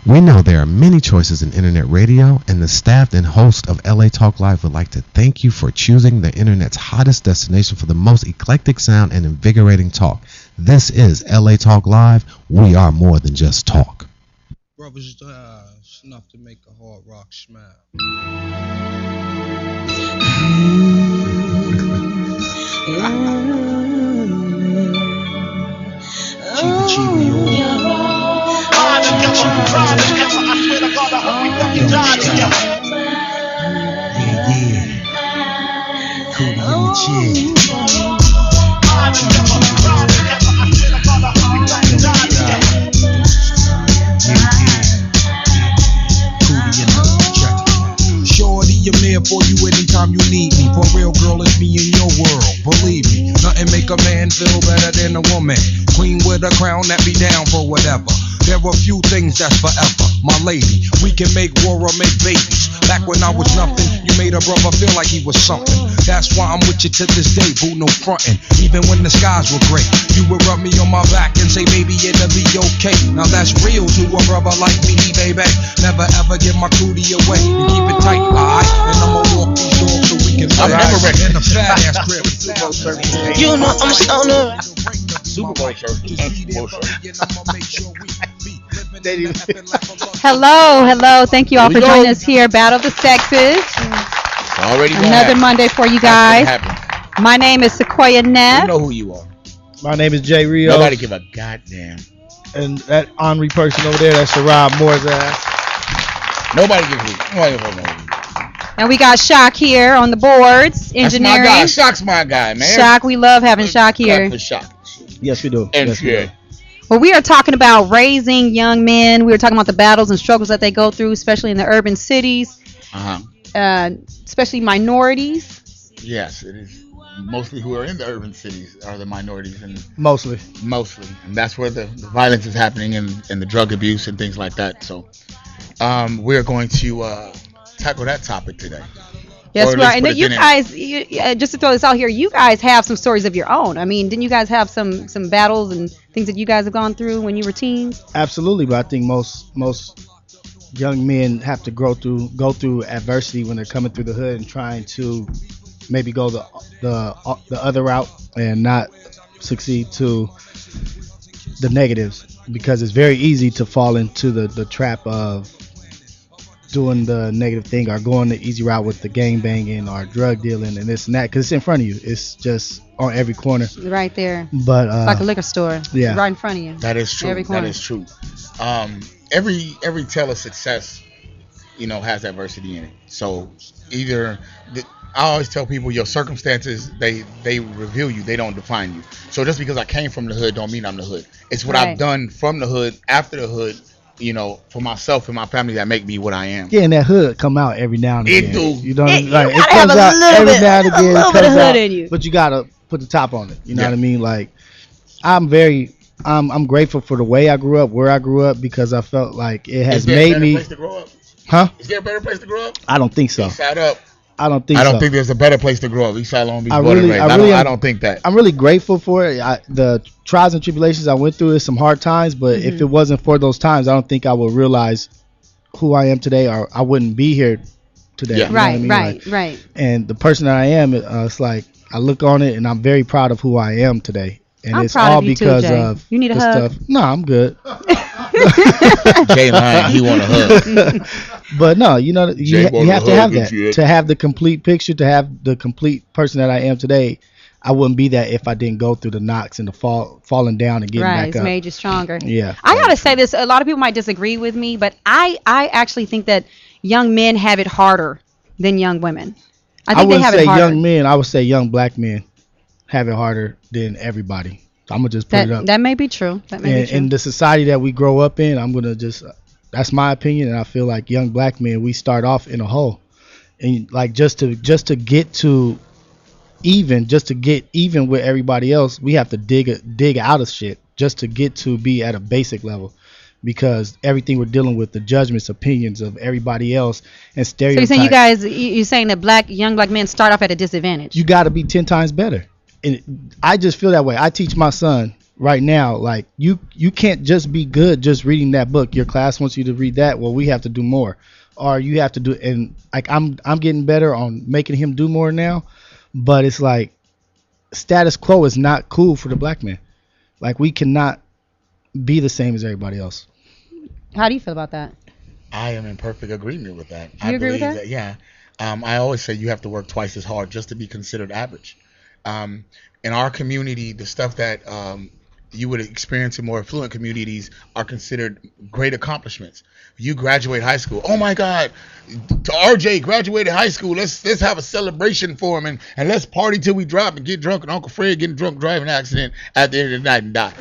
We know there are many choices in internet radio, and the staff and host of LA Talk Live would like to thank you for choosing the internet's hottest destination for the most eclectic sound and invigorating talk. This is LA Talk Live. We are more than just talk. Brothers enough to make a hard rock smile. Chiba, Shorty, I'm there for you anytime you need me. For real, girl, it's me in your world. Believe me, nothing make a man feel better than a woman. Queen with a crown that be down for whatever. There are few things that's forever, my lady. We can make war or make babies. Back when I was nothing, you made a brother feel like he was something. That's why I'm with you to this day, boo, no frontin'. Even when the skies were gray, you would rub me on my back and say, baby, it'll be okay. Now that's real to a brother like me, baby. Never ever give my cootie away. And keep it tight, alright? And I'ma walk these doors so we can I'm never ready. in the fat ass crib. You know I'm stoner. Super Bowl shirt. Hello. Thank you all for joining us here. Battle of the Sexes. Already another Monday for you guys. My name is Sequoia Neff. You know who you are. My name is Jay Rio. Nobody give a goddamn. And that Henri person over there, that's Sherrod Moore's ass. Nobody give a fuck. And we got Shock here on the boards, engineering. That's my guy. Shock's my guy, man. Shock, we love having Shock here. For Shock. Yes, we do. And yes, we do. Well, we are talking about raising young men. We were talking about the battles and struggles that they go through, especially in the urban cities, especially minorities. Yes, it is. Mostly who are in the urban cities are the minorities. And Mostly. And that's where the violence is happening and the drug abuse and things like that. So we're going to tackle that topic today. Yes, right. And then you guys, just to throw this out here, you guys have some stories of your own. I mean, didn't you guys have some battles and things that you guys have gone through when you were teens? Absolutely, but I think most young men have to go through adversity when they're coming through the hood and trying to maybe go the other route and not succeed to the negatives, because it's very easy to fall into the trap of doing the negative thing or going the easy route with the gang banging or drug dealing and this and that, because it's in front of you. It's just on every corner. Right there. But it's like a liquor store. Yeah. Right in front of you. That is true. Every corner. That is true. Every tale of success, has adversity in it. So I always tell people your circumstances, they reveal you, they don't define you. So just because I came from the hood don't mean I'm the hood. It's what I've done from the hood, after the hood, for myself and my family that make me what I am. Yeah, and that hood come out every now and again. It do. You know what I mean? Like, it comes out every now and again. A little bit of hood in you. But you gotta put the top on it. You know what I mean? Like, I'm grateful for the way I grew up, where I grew up, because I felt like it has made me. Is there a better place to grow up? Huh? Is there a better place to grow up? I don't think so. Eastside up. I don't think there's a better place to grow up. Eastside Long Beach, I don't think that. I'm really grateful for it. The trials and tribulations I went through is some hard times, but if it wasn't for those times, I don't think I would realize who I am today, or I wouldn't be here today. Yeah. You know what I mean? Right. And the person that I am, it's like I look on it and I'm very proud of who I am today. And I'm it's proud all of you because too, Jay. of you need a the hug? stuff. No, I'm good. Jay lying, he want a hug. But no, you have to have that to have the complete picture, to have the complete person that I am today. I wouldn't be that if I didn't go through the knocks and the falling down and getting back up. Right, it's made you stronger. Yeah. I gotta say this. A lot of people might disagree with me, but I actually think that young men have it harder than young women. I think they have it harder. Young men. I would say young black men have it harder than everybody. So I'm gonna just put it up. That may be true. In the society that we grow up in, I'm gonna just. That's my opinion, and I feel like young black men, we start off in a hole, and like just to get even with everybody else, we have to dig out of shit just to get to be at a basic level, because everything we're dealing with, the judgments, opinions of everybody else, and stereotypes. So you're saying that young black men start off at a disadvantage? You got to be 10 times better. and I just feel that way. I teach my son right now, like you can't just be good just reading that book. Your class wants you to read that. Well, we have to do more, or you have to do. And like I'm getting better on making him do more now, but it's like status quo is not cool for the black man. Like we cannot be the same as everybody else. How do you feel about that? I am in perfect agreement with that. You agree with that? Yeah. I always say you have to work twice as hard just to be considered average. In our community, the stuff that you would experience in more affluent communities are considered great accomplishments. You graduate high school. Oh my God, RJ graduated high school. Let's have a celebration for him and let's party till we drop and get drunk. And Uncle Fred getting drunk, driving an accident at the end of the night and die.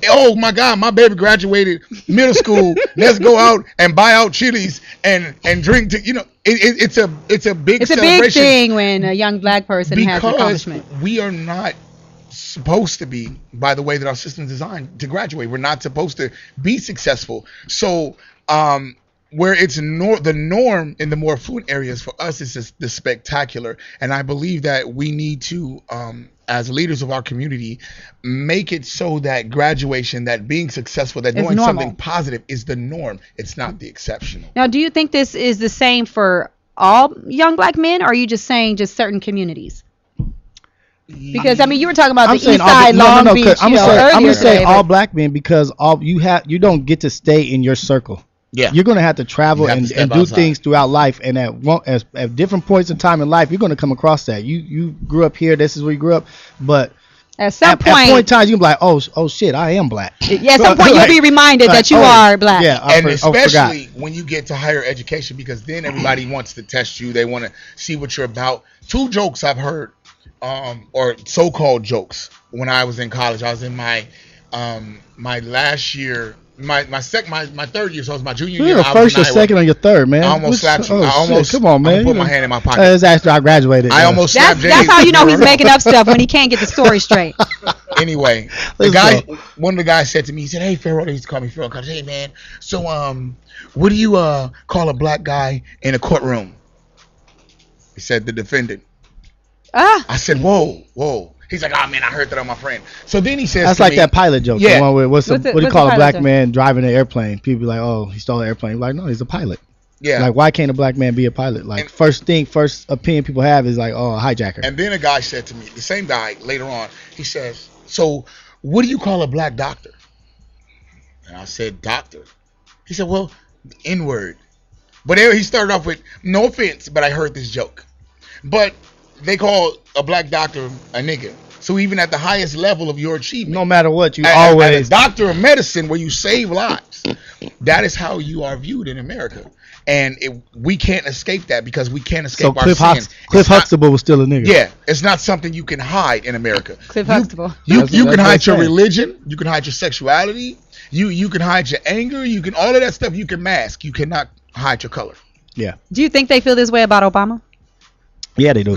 Oh my God, my baby graduated middle school. Let's go out and buy out Chili's and drink. It's a big It's a celebration. big thing when a young black person has an Because accomplishment. we are not supposed to be, by the way that our system is designed, to graduate. We're not supposed to be successful. So where it's the norm in the more affluent areas, for us is just the spectacular. And I believe that we need to, as leaders of our community, make it so that graduation, that being successful, that doing something positive is the norm. It's not the exceptional. Now, do you think this is the same for all young black men, or are you just saying just certain communities? Because I mean, you were talking about the East Side, Long Beach. I'm gonna say earlier all black men, because you don't get to stay in your circle. Yeah, you're gonna have to travel and do outside. things throughout life, and at different points in time in life, you're gonna come across that. You grew up here. This is where you grew up, but at some point in time, you can be like, oh shit, I am black. Yeah, at some point you'll be reminded that you are black. Yeah, and especially when you get to higher education, because then everybody wants to test you. They want to see what you're about. 2 jokes I've heard, or so-called jokes, when I was in college. I was in my last year. My third year, so it was my junior year. You're the first or second or your third, man. I almost slapped you. Come on, man. Put my hand in my pocket. That's after I graduated. I almost slapped James. That's how you know he's making up stuff, when he can't get the story straight. Anyway, one of the guys said to me, he said, "Hey, Pharaoh," he used to call me Pharaoh. I said, "Hey, man, so what do you call a black guy in a courtroom?" He said, "The defendant." I said, "Whoa." He's like, "Oh man, I heard that on my friend." So then he says, "That's like that pilot joke." Yeah. The one where what do you call a black man driving an airplane? People be like, "Oh, he stole an airplane." Like, no, he's a pilot. Yeah. Like, why can't a black man be a pilot? Like, first opinion people have is like, "Oh, a hijacker." And then a guy said to me, the same guy later on, he says, "So, what do you call a black doctor?" And I said, "Doctor." He said, "Well, N-word." But he started off with, "No offense, but I heard this joke." But they call a black doctor a nigga. So even at the highest level of your achievement, no matter what, you as always a doctor of medicine, where you save lives, that is how you are viewed in America. And we can't escape that, because we can't escape our sin. Cliff Huxtable was still a nigga. Yeah, it's not something you can hide in America. Cliff Huxtable. You can hide your religion. You can hide your sexuality. You can hide your anger. You can, all of that stuff you can mask. You cannot hide your color. Yeah. Do you think they feel this way about Obama? Yeah, they do.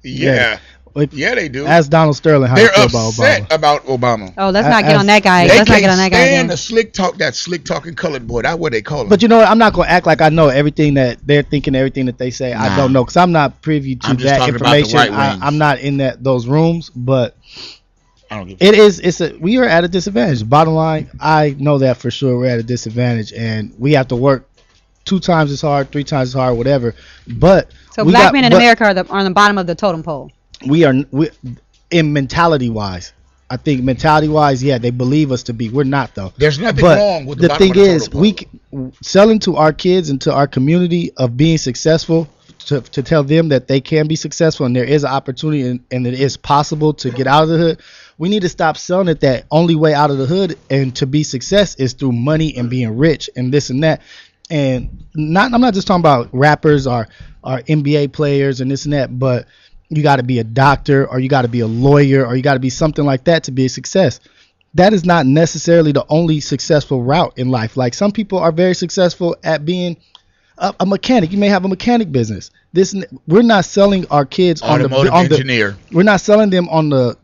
Yeah, they do. Ask Donald Sterling how they're they feel upset about Obama. Oh, let's not get on that guy. They let's not get on that guy stand again. the slick talk, that slick talking colored boy. That's what they call him. But you know what? I'm not gonna act like I know everything that they're thinking, everything that they say. Nah. I don't know, because I'm not privy to that information. I'm not in those rooms, but I don't give we are at a disadvantage. Bottom line, I know that for sure. We're at a disadvantage, and we have to work 2 times as hard, 3 times as hard, whatever. But so black men in America are on the bottom of the totem pole. We in mentality wise. I think mentality wise, yeah, they believe us to be. We're not, though. There's nothing wrong with the bottom thing of the is, totem pole. Selling to our kids and to our community of being successful, to tell them that they can be successful and there is an opportunity and it is possible to get out of the hood. We need to stop selling it that only way out of the hood and to be success is through money and being rich and this and that. And I'm not just talking about rappers or NBA players and this and that, but you got to be a doctor or you got to be a lawyer or you got to be something like that to be a success. That is not necessarily the only successful route in life. Like, some people are very successful at being a mechanic. You may have a mechanic business. We're not selling our kids automotive engineer. We're not selling them on the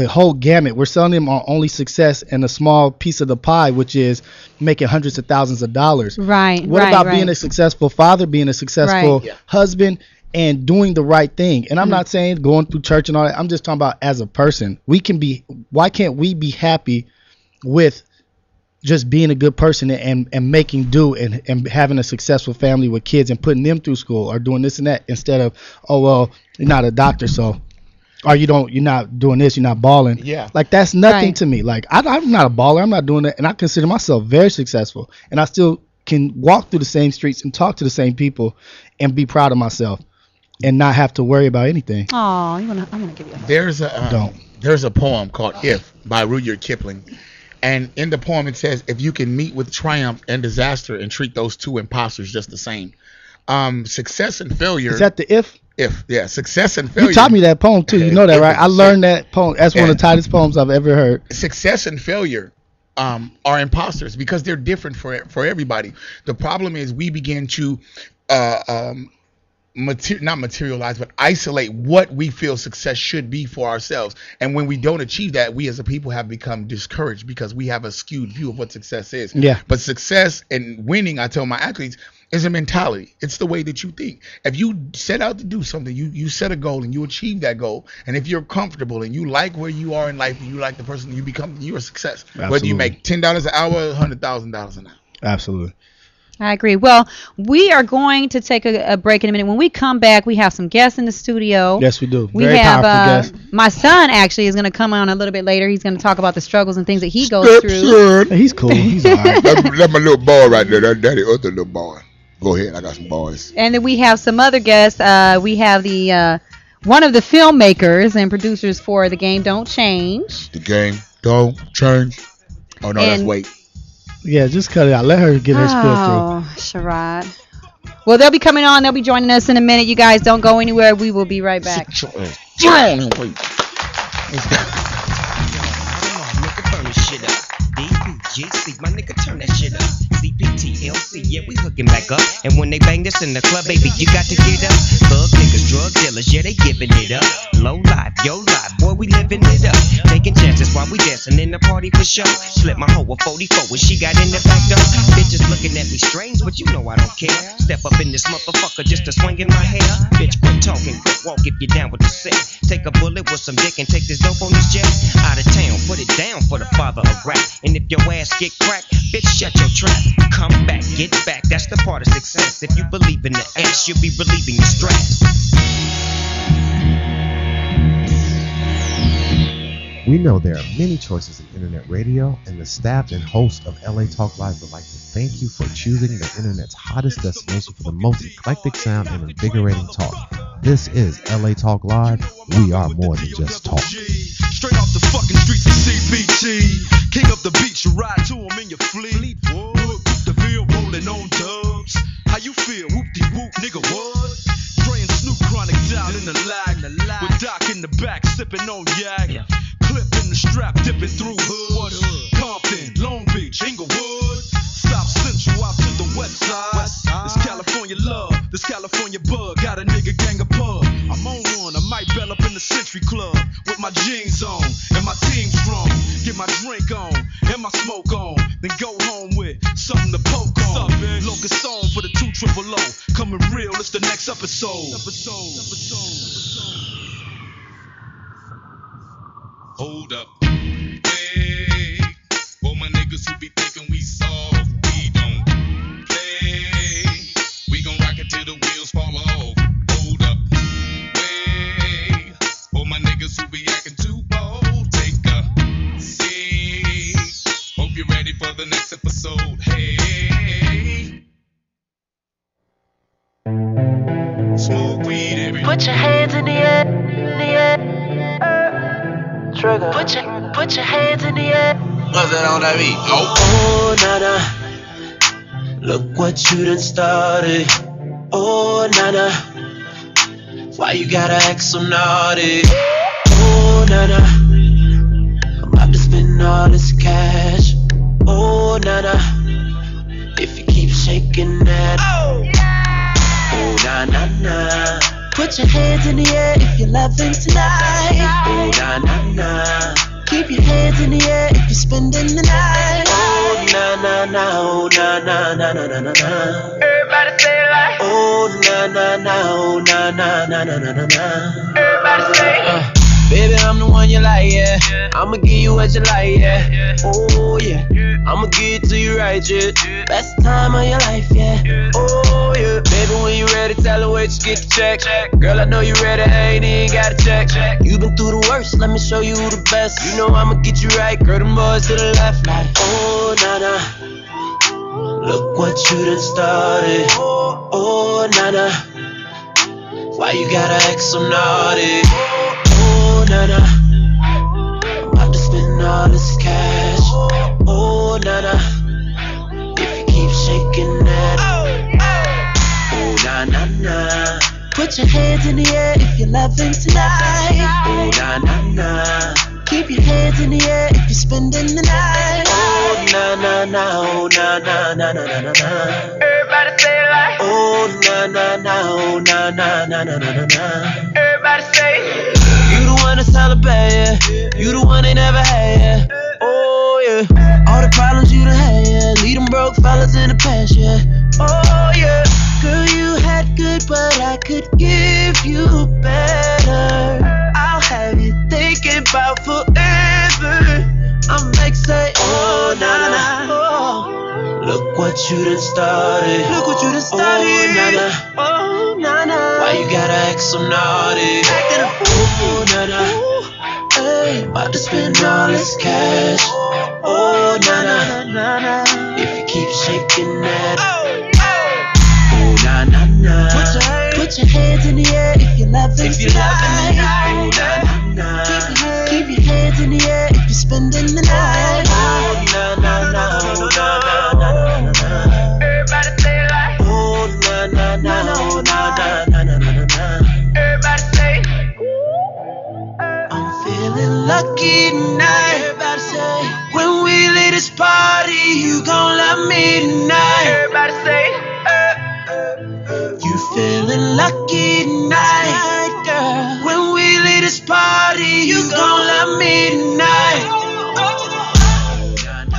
whole gamut. We're selling them on only success and a small piece of the pie, which is making hundreds of thousands of dollars. Right. What about being a successful father, being a successful husband, and doing the right thing. And I'm not saying going through church and all that. I'm just talking about as a person. Why can't we be happy with just being a good person and making do and having a successful family with kids and putting them through school or doing this and that, instead of, oh, well, you're not a doctor, so, or you're not doing this, you're not balling. Yeah. Like, that's nothing to me. Like, I'm not a baller. I'm not doing that. And I consider myself very successful. And I still can walk through the same streets and talk to the same people and be proud of myself and not have to worry about anything. Oh, I'm gonna give you a hug. There's a poem called If by Rudyard Kipling. And in the poem it says, if you can meet with triumph and disaster and treat those two imposters just the same. Success and failure. Is that the If? If, yeah. Success and failure. You taught me that poem too. You know that, right? I learned that poem. That's one of the tightest poems I've ever heard. Success and failure are imposters because they're different for everybody. The problem is we begin to not materialize, but isolate what we feel success should be for ourselves. And when we don't achieve that, we as a people have become discouraged because we have a skewed view of what success is. Yeah. But success and winning, I tell my athletes, is a mentality. It's the way that you think. If you set out to do something, you set a goal and you achieve that goal. And if you're comfortable and you like where you are in life and you like the person you become, you're a success. Absolutely. Whether you make $10 an hour, $100,000 an hour. Absolutely. I agree. Well, we are going to take a break in a minute. When we come back, we have some guests in the studio. Yes, we do. We Very have powerful guests. my son actually is going to come on a little bit later. He's going to talk about the struggles and things that he goes through. Hey, he's cool. He's all right. That's my little boy right there. That's daddy other little boy. Go ahead. I got some boys. And then we have some other guests. We have the one of the filmmakers and producers for The Game Don't Change. The Game Don't Change. Oh, no, that's Wait. Yeah, just cut it out. Let her get her spiel Oh, Sherrod. Well, they'll be coming on. They'll be joining us in a minute. You guys don't go anywhere. We will be right back. GC, my nigga, turn that shit up. CPT, LC, yeah, we hooking back up. And when they bang this in the club, baby, you got to get up. Thug niggas, drug dealers, yeah, they giving it up. Low life, yo life, boy, we living it up. Taking chances while we dancing in the party for show. Slip my hoe a 44 when she got in the back door. Bitches looking at me strange, but you know I don't care. Step up in this motherfucker just to swing in my hair. Bitch, quit talking, quit walk if you're down with the set. Take a bullet with some dick and take this dope on this jet. Out of town, put it down for the father of rap. And if your ass get cracked, bitch, shut your trap. Come back, get back, that's the part of success. If you believe in the ass, you'll be relieving the stress. We know there are many choices in internet radio, and the staff and host of LA Talk Live would like to thank you for choosing the internet's hottest destination for the most eclectic sound and invigorating talk. This is LA Talk Live. We are more than just talk. Straight off the fucking streets of CBT. King up the beach, you ride to him in your fleet. Look, the bill rolling on dubs. How you feel? Whoop-de-whoop, nigga, what? Praying Snoop Chronic down in the lag. With Doc in the back, sipping on yak. Clip in the strap, dipping through hood. Compton, Long Beach, Inglewood. South Central out to the west side. This California love, this California bug. Got a nigga gang of pub. I'm on one, I might bell up in the Century Club. With my jeans on, and my team strong. Get my drink on, and my smoke on. Then go home with something to poke on. Locust song for the 200. Coming real, it's the next episode. Hold up. Hey, for my niggas who be thinking we soft, we don't play. We gon' rock it till the wheels fall off. Hold up. Hey, for my niggas who be acting too bold, take a seat. Hope you're ready for the next episode. Hey. Smoke weed every. Put your hands in the air, in the air. Trigger. Put your hands in the air. What's that on that beat? Oh, nana, look what you done started. Oh, nana, why you gotta act so naughty? Oh, nana, I'm about to spend all this cash. Oh, nana, if you keep shaking that. Oh, na na na. Put your hands in the air if you're loving tonight. Oh, na na na. Keep your hands in the air if you're spending the night. Oh, na na na. Oh, na na na na na na. Everybody say it like. Oh, Oh, na na na, oh, na na na na na na na. Everybody say, baby, I'm the one you like, yeah. I'ma give you what you like, yeah. Oh, yeah. I'ma give it to you right, yeah. Best time of your life, yeah. Oh, yeah. Baby, when you ready, tell her where you get the check. Girl, I know you ready, I ain't even got to check. You been through the worst, let me show you who the best. You know I'ma get you right, girl, them boys to the left. Like, oh, na-na, look what you done started. Oh, na-na, why you gotta act so naughty? Oh, na-na, I'm about to spend all this cash. Oh, na-na, if you keep shaking that. Oh, na-na-na, put your hands in the air if you're loving tonight. Oh, na-na-na, keep your hands in the air if you're spending the night. Oh, na-na-na, oh, na-na-na-na-na-na-na. Everybody say it like, oh, na-na-na, oh, na-na-na-na-na-na-na. Everybody say, you the one that's all about, yeah. You the one they never had, yeah. Oh, yeah. All the problems you done had, yeah. Leave them broke fellas in the past, yeah. Oh, yeah. Girl, you had good, but I could give you better. I'll have you thinking about forever. I'm like, say, oh, na-na-na, oh. Look what you done started. Look what you done started. Oh, na-na, oh, na-na. Why you gotta act so naughty? Acting a fool. Oh, na-na, hey, about to spend all this cash. Oh, na-na, if you keep shaking that. Oh, na-na-na, put your hands in the air if you're loving tonight. Oh, na-na-na, keep your hands in the air if you're spending the night. Oh, na-na-na, oh, na-na-na-na-na-na. Everybody say it like, oh, na-na-na, oh, na-na-na-na-na-na. Everybody say, I'm feeling lucky tonight. Everybody say, when we leave this party, you gon' love me tonight. Everybody say, you feeling lucky tonight, girl. When we leave this party, you gon' love me tonight.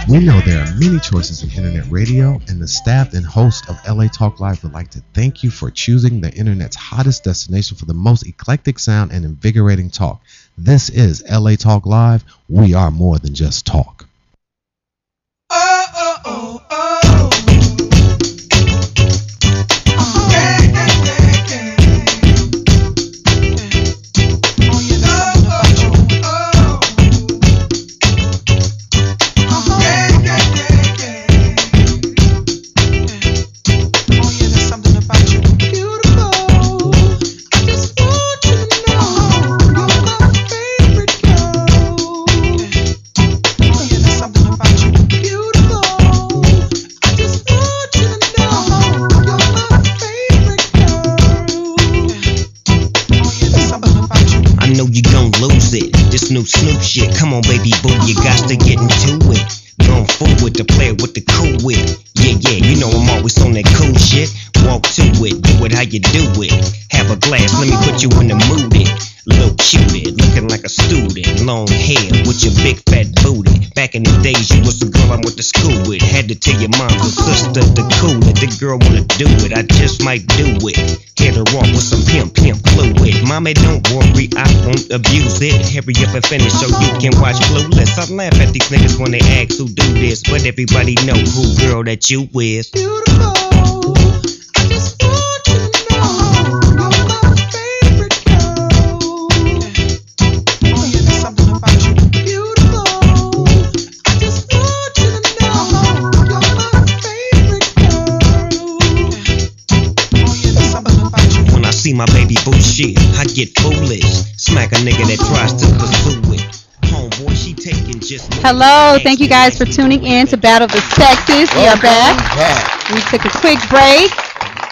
We know there are many choices in internet radio, and the staff and host of LA Talk Live would like to thank you for choosing the internet's hottest destination for the most eclectic sound and invigorating talk. This is LA Talk Live. We are more than just talk. New Snoop shit, come on baby boo, you got to get into it. Going forward to play with the cool wit. Yeah, you know I'm always on that cool shit. Walk to it, do it how you do it. Have a glass, let me put you in the mood. Little cutie, looking like a student. Long hair with your big fat booty. Back in the days, you was the girl I went to school with. Had to tell your mom or sister to cool it. The girl wanna do it, I just might do it. Hit her off with some pimp fluid. Mommy, don't worry, I won't abuse it. Hurry up and finish so you can watch Clueless. I laugh at these niggas when they ask who do this, but everybody know who girl that you with. Beautiful. See my baby boo shit, I get foolish. Smack a nigga that tries to pursue it. Homeboy, she taking just. Hello, thank you guys for tuning in to Battle of the Sexes. We are back. We took a quick break.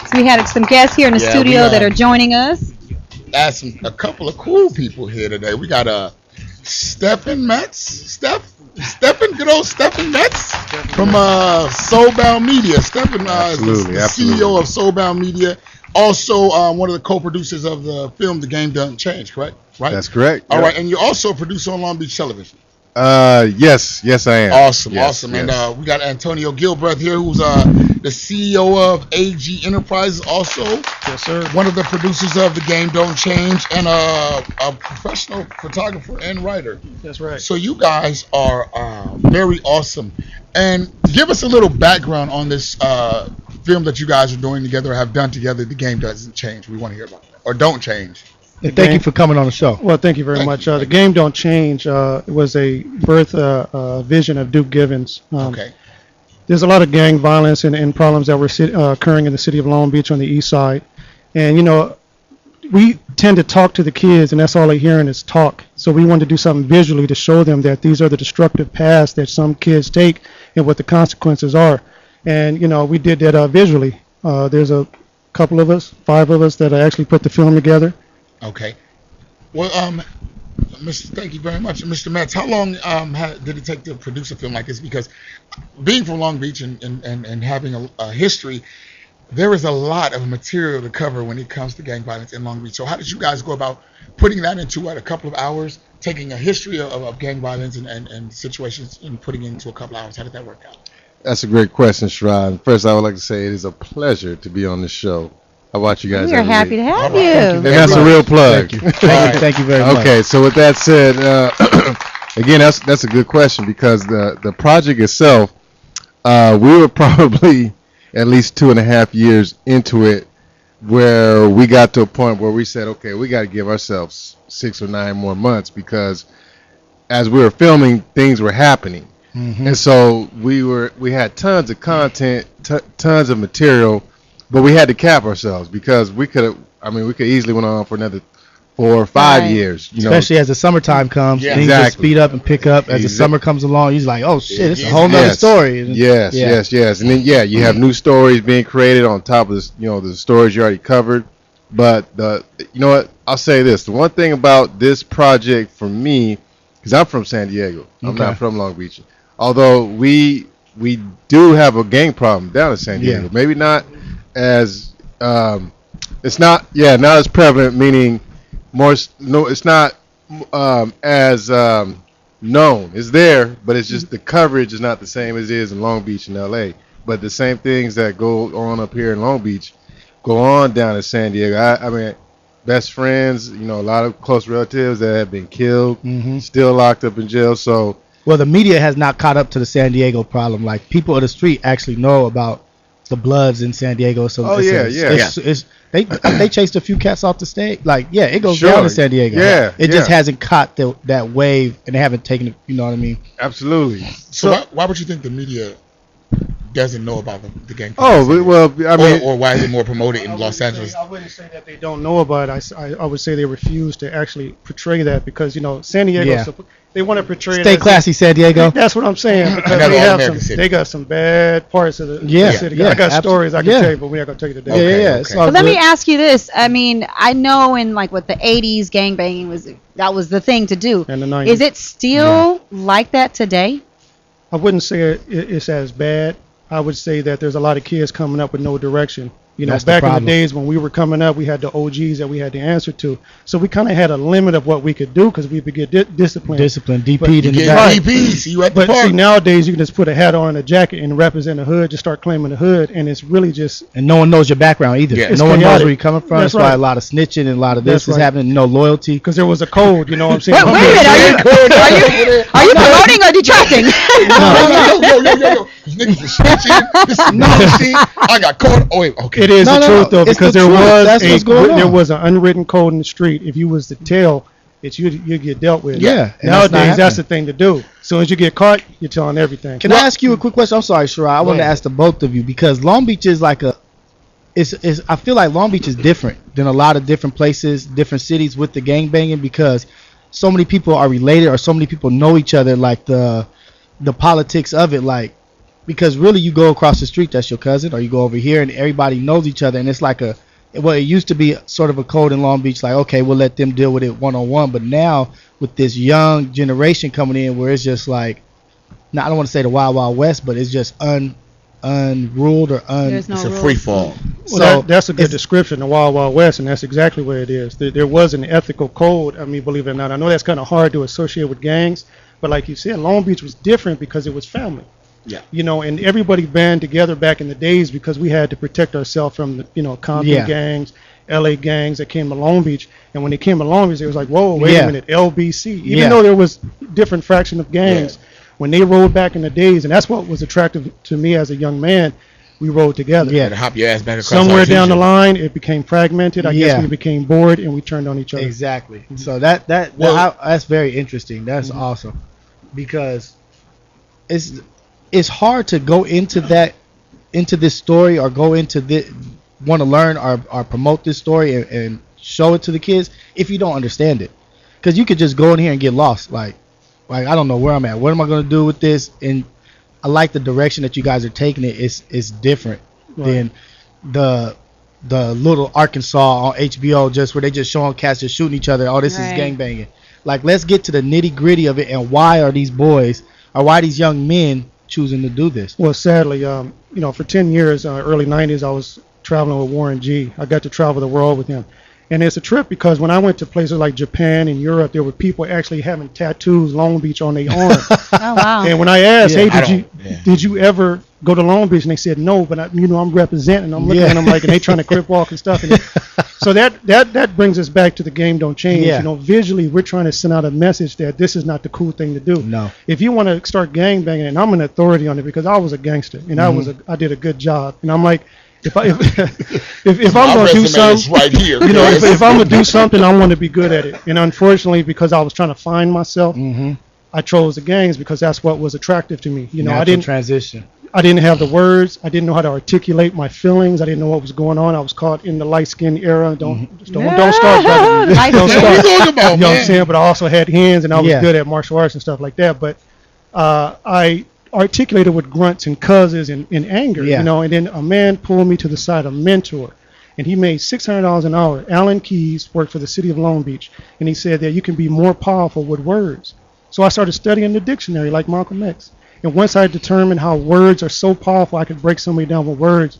So we had some guests here in the studio that are joining us. That's a couple of cool people here today. We got Stephen Metz. Good old Stephen Metz from Soulbound Media. Stephen is the CEO of Soulbound Media. Also, one of the co-producers of the film The Game Doesn't Change, correct? Right? That's correct. All right, and you're also a producer on Long Beach Television. Yes, I am. Awesome. And we got Antonio Gilbreth here, who's the CEO of AG Enterprises, also. Yes, sir. One of the producers of The Game Don't Change, and a professional photographer and writer. That's right. So you guys are very awesome. And give us a little background on this film that you guys are doing together, or have done together, The Game Doesn't Change. We want to hear about that. Or Don't Change. And thank you for coming on the show. Well, thank you very much. The Game Don't Change it was a vision of Duke Givens. Okay. There's a lot of gang violence and problems that were occurring in the city of Long Beach on the east side. And, you know, we tend to talk to the kids, and that's all they're hearing is talk. So we wanted to do something visually to show them that these are the destructive paths that some kids take and what the consequences are. And, you know, we did that visually. There's a couple of us, 5 of us, that actually put the film together. Okay. Well, thank you very much, Mr. Metz. How long did it take to produce a film like this? Because being from Long Beach and having a history, there is a lot of material to cover when it comes to gang violence in Long Beach. So how did you guys go about putting that into a couple of hours, taking a history of gang violence and situations and putting it into a couple of hours? How did that work out? That's a great question, Sherrod. First, I would like to say it is a pleasure to be on this show. I watch you guys. We are happy to have you. And that's a real plug. Thank you. Thank you very much. Okay, so with that said, again, that's a good question, because the project itself, we were probably at least 2.5 years into it, where we got to a point where we said, okay, we got to give ourselves 6 or 9 more months, because as we were filming, things were happening. Mm-hmm. And so we had tons of content, tons of material, but we had to cap ourselves, because we could easily went on for another 4 or 5 years. Especially as the summertime comes, things just speed up and pick up. As the summer comes along, you're like, oh shit, it's a whole nother story. Yes. And then you have new stories being created on top of this, the stories you already covered. But you know what? I'll say this: the one thing about this project for me, because I'm from San Diego, I'm not from Long Beach. Although we do have a gang problem down in San Diego, maybe not as it's not as prevalent, meaning it's not as known. It's there, but it's just the coverage is not the same as it is in Long Beach and LA. But the same things that go on up here in Long Beach go on down in San Diego. I mean, best friends, a lot of close relatives that have been killed, still locked up in jail. So, well, the media has not caught up to the San Diego problem. Like, people of the street actually know about the Bloods in San Diego. So they chased a few cats off the stage. Like, it goes down in San Diego. It just hasn't caught that wave, and they haven't taken it. You know what I mean? Absolutely. So why would you think the media doesn't know about the gang? Or why is it more promoted in Los Angeles? I wouldn't say that they don't know about it. I would say they refuse to actually portray that, because San Diego, they want to portray stay classy, San Diego. That's what I'm saying, because they got some bad parts of the city. I got stories I can tell you, but we're not gonna tell you today. But let me ask you this: I mean, I know in like what the '80s, gangbanging was the thing to do. And the '90s. Is it still like that today? I wouldn't say it's as bad. I would say that there's a lot of kids coming up with no direction. Back in the days when we were coming up, we had the OGs that we had to answer to. So we kind of had a limit of what we could do, because we would get disciplined. DP'd in the back. DPs, you at the park. See, nowadays you can just put a hat on and a jacket and represent the hood, just start claiming the hood, and it's really just... And no one knows your background either. Yeah. No one knows where you're coming from. That's why a lot of snitching and a lot of this is happening. No loyalty. Because there was a code, you know what I'm saying? Wait a minute, are you promoting or detracting? Yo. These niggas were snitching. This is bullshit. I got caught. Oh, wait, okay. It is the truth, though, because there was an unwritten code in the street. If you was to tell, you get dealt with. Yeah. Nowadays, that's the thing to do. As soon as you get caught, you're telling everything. Can I ask you a quick question? I'm sorry, Sherrod. I want to ask the both of you, because Long Beach is like I feel like Long Beach is different than a lot of different places, different cities with the gangbanging, because so many people are related, or so many people know each other, like the politics of it, like, because really you go across the street, that's your cousin, or you go over here and everybody knows each other, and it's like it used to be sort of a code in Long Beach, like, okay, we'll let them deal with it one-on-one, but now with this young generation coming in, where it's just like, I don't want to say the Wild Wild West, but it's just unruled or it's a free fall. Well, that's a good description, the Wild Wild West, and that's exactly where it is. There was an ethical code. I mean, believe it or not, I know that's kind of hard to associate with gangs, but like you said, Long Beach was different because it was family. Yeah. You know, and everybody band together back in the days because we had to protect ourselves from the, you know, Compton gangs, LA gangs that came to Long Beach. And when they came to Long Beach, it was like, whoa, wait a minute, LBC. Even though there was different fraction of gangs, when they rode back in the days, and that's what was attractive to me as a young man, we rode together. Yeah, to hop your ass back across. Somewhere down the line, it became fragmented. I guess we became bored and we turned on each other. Exactly. So that's very interesting. That's awesome, because it's hard to go into this story or go into this, want to learn or promote this story and show it to the kids if you don't understand it, because you could just go in here and get lost. Like I don't know where I'm at. What am I going to do with this? And I like the direction that you guys are taking it. It's different than the little Arkansas on HBO, just where they just showing cats just shooting each other. Oh, this is gangbanging. Like, let's get to the nitty gritty of it, and why are these boys or why these young men choosing to do this? Well, sadly, you know, for 10 years, early 90s, I was traveling with Warren G. I got to travel the world with him. And it's a trip because when I went to places like Japan and Europe, there were people actually having tattoos, Long Beach, on their arm. Oh, wow. And when I asked, hey, did you ever go to Long Beach? And they said no, but I'm representing. I'm looking at them like, and they trying to crip walk and stuff. And so that brings us back to the game don't change. You know, visually, we're trying to send out a message that this is not the cool thing to do. No. If you want to start gangbanging, and I'm an authority on it because I was a gangster and I did a good job. And I'm like, if I'm going to do something, right here, you know, if I'm going to do something, I want to be good at it. And unfortunately, because I was trying to find myself, I chose the gangs because that's what was attractive to me. You know, I didn't have the words. I didn't know how to articulate my feelings. I didn't know what was going on. I was caught in the light skin era. Don't start, brother. Don't start. You know what I'm saying? But I also had hands, and I was good at martial arts and stuff like that. But I articulated with grunts and cuzzes and anger, you know. And then a man pulled me to the side, a mentor, and he made $600 an hour. Alan Keyes worked for the city of Long Beach, and he said that you can be more powerful with words. So I started studying the dictionary like Malcolm X. And once I determined how words are so powerful, I could break somebody down with words.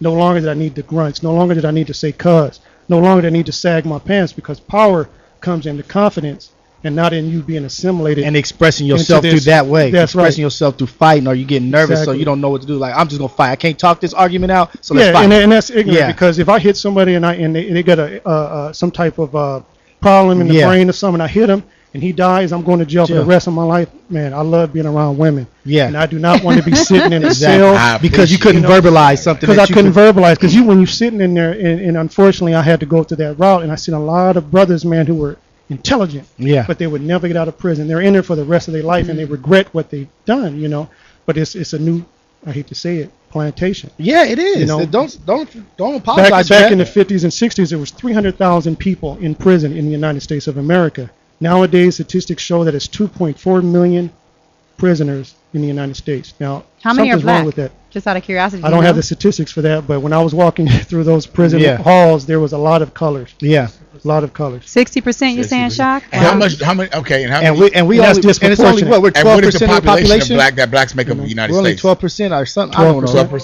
No longer did I need the grunts. No longer did I need to say cuz. No longer did I need to sag my pants, because power comes into confidence and not in you being assimilated and expressing yourself through that way. That's expressing yourself through fighting, or you getting nervous so you don't know what to do. Like, I'm just gonna fight. I can't talk this argument out, so let's fight. And that's ignorant, because if I hit somebody and they got some type of problem in the brain or something, I hit them and he dies, I'm going to jail for the rest of my life. Man, I love being around women. And I do not want to be sitting in a cell because you couldn't verbalize something. Because I couldn't verbalize. Because when you're sitting in there, and unfortunately I had to go through that route, and I seen a lot of brothers, man, who were intelligent, but they would never get out of prison. They're in there for the rest of their life, and they regret what they've done, you know. But it's a new, I hate to say it, plantation. Yeah, it is. You know, don't apologize. Back in the 50s and 60s, there was 300,000 people in prison in the United States of America. Nowadays, statistics show that it's 2.4 million prisoners in the United States. Now, how many are black? Wrong with that. Just out of curiosity. I don't have the statistics for that, but when I was walking through those prison halls, there was a lot of colors. Yeah, a lot of colors. 60%, you're saying, Shock? And how many? Okay, and how many? And we only, and it's only what, we're 12% and what is the of the population that blacks make up the United States? We're only 12% or something. I don't know.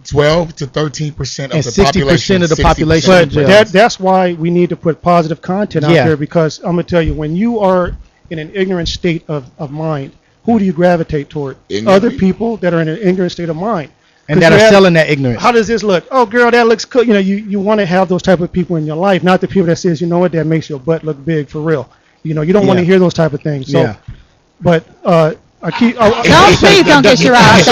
12 to 13% of and the population. 60% of the population. But that's why we need to put positive content out there, because I'm going to tell you, when you are in an ignorant state of mind, who do you gravitate toward? Other people that are in an ignorant state of mind. And that are selling that ignorance. How does this look? Oh, girl, that looks cool. You know, you want to have those type of people in your life, not the people that says, you know what, that makes your butt look big for real. You know, you don't want to hear those type of things. So, but don't please don't get Sherrod.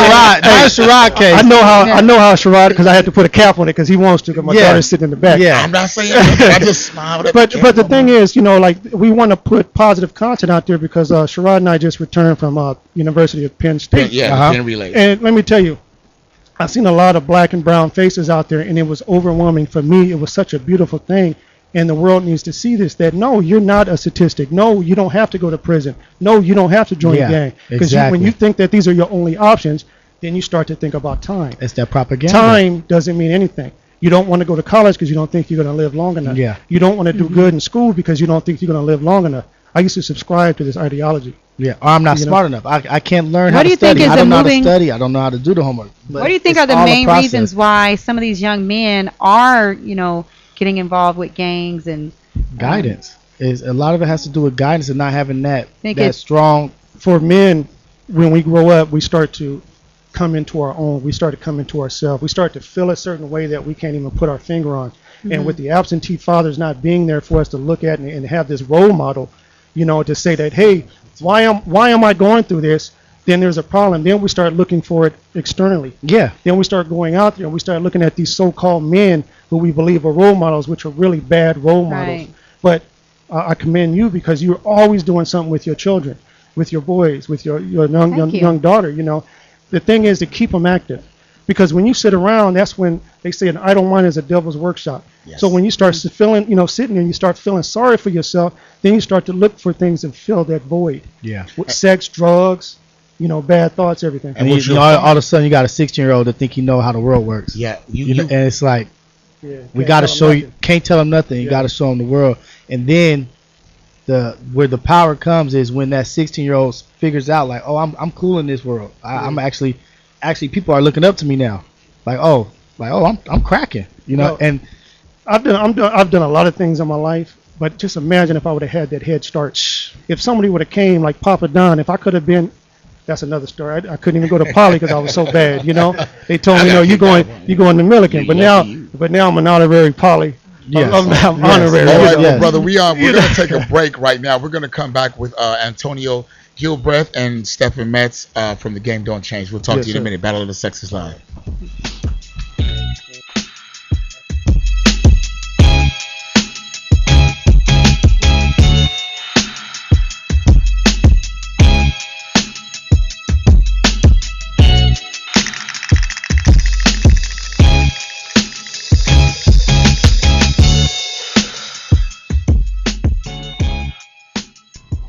Sherrod case. I know how Sherrod, because I had to put a cap on it because he wants to. Because my daughter's sitting in the back. Yeah, I'm not saying that. I just smiled at but the thing is, you know, like, we want to put positive content out there, because Sherrod and I just returned from University of Penn State. Penn Relay. And let me tell you, I've seen a lot of black and brown faces out there, and it was overwhelming for me. It was such a beautiful thing. And the world needs to see this, that no, you're not a statistic. No, you don't have to go to prison. No, you don't have to join a gang. Because when you think that these are your only options, then you start to think about time. It's that propaganda. Time doesn't mean anything. You don't want to go to college because you don't think you're going to live long enough. Yeah. You don't want to do good in school because you don't think you're going to live long enough. I used to subscribe to this ideology. Yeah, or I'm not smart enough. I can't learn how to study. I don't know how to study. I don't know how to do the homework. What do you think are the main reasons why some of these young men are, you know, getting involved with gangs and guidance? Is a lot of it has to do with guidance and not having that strong. For men, when we grow up, we start to come into our own. We start to come into ourselves. We start to feel a certain way that we can't even put our finger on. Mm-hmm. And with the absentee fathers not being there for us to look at and have this role model, you know, to say that, hey, why am I going through this? Then there's a problem. Then we start looking for it externally. Yeah. Then we start going out there and we start looking at these so-called men who we believe are role models, which are really bad role models. Right. But I commend you because you're always doing something with your children, with your boys, with your young daughter. You know, the thing is to keep them active, because when you sit around, that's when they say an idle mind is a devil's workshop. Yes. So when you start feeling, you know, sitting there, and you start feeling sorry for yourself, then you start to look for things and fill that void. Yeah. With sex, drugs, you know, bad thoughts, everything. And you know, all of a sudden you got a 16-year-old that think he know how the world works. Yeah. You know, and it's like, we got to show you, can't tell them nothing. You got to show them the world. And then where the power comes is when that 16-year-old figures out, like, oh, I'm cool in this world. I'm actually people are looking up to me now. I'm cracking, you know. And I've done a lot of things in my life, but just imagine if I would have had that head start. If somebody would have came like Papa Don, if I could have been. That's another story. I couldn't even go to Poly because I was so bad, you know. They told me, no, you're going to Millikan, but now I'm an honorary Poly. Yes. I'm honorary. All right, well, brother, we're going to take a break right now. We're going to come back with Antonio Gilbreth and Stephen Metz from the Game Don't Change. We'll talk to you in a minute. Battle of the Sexes Live.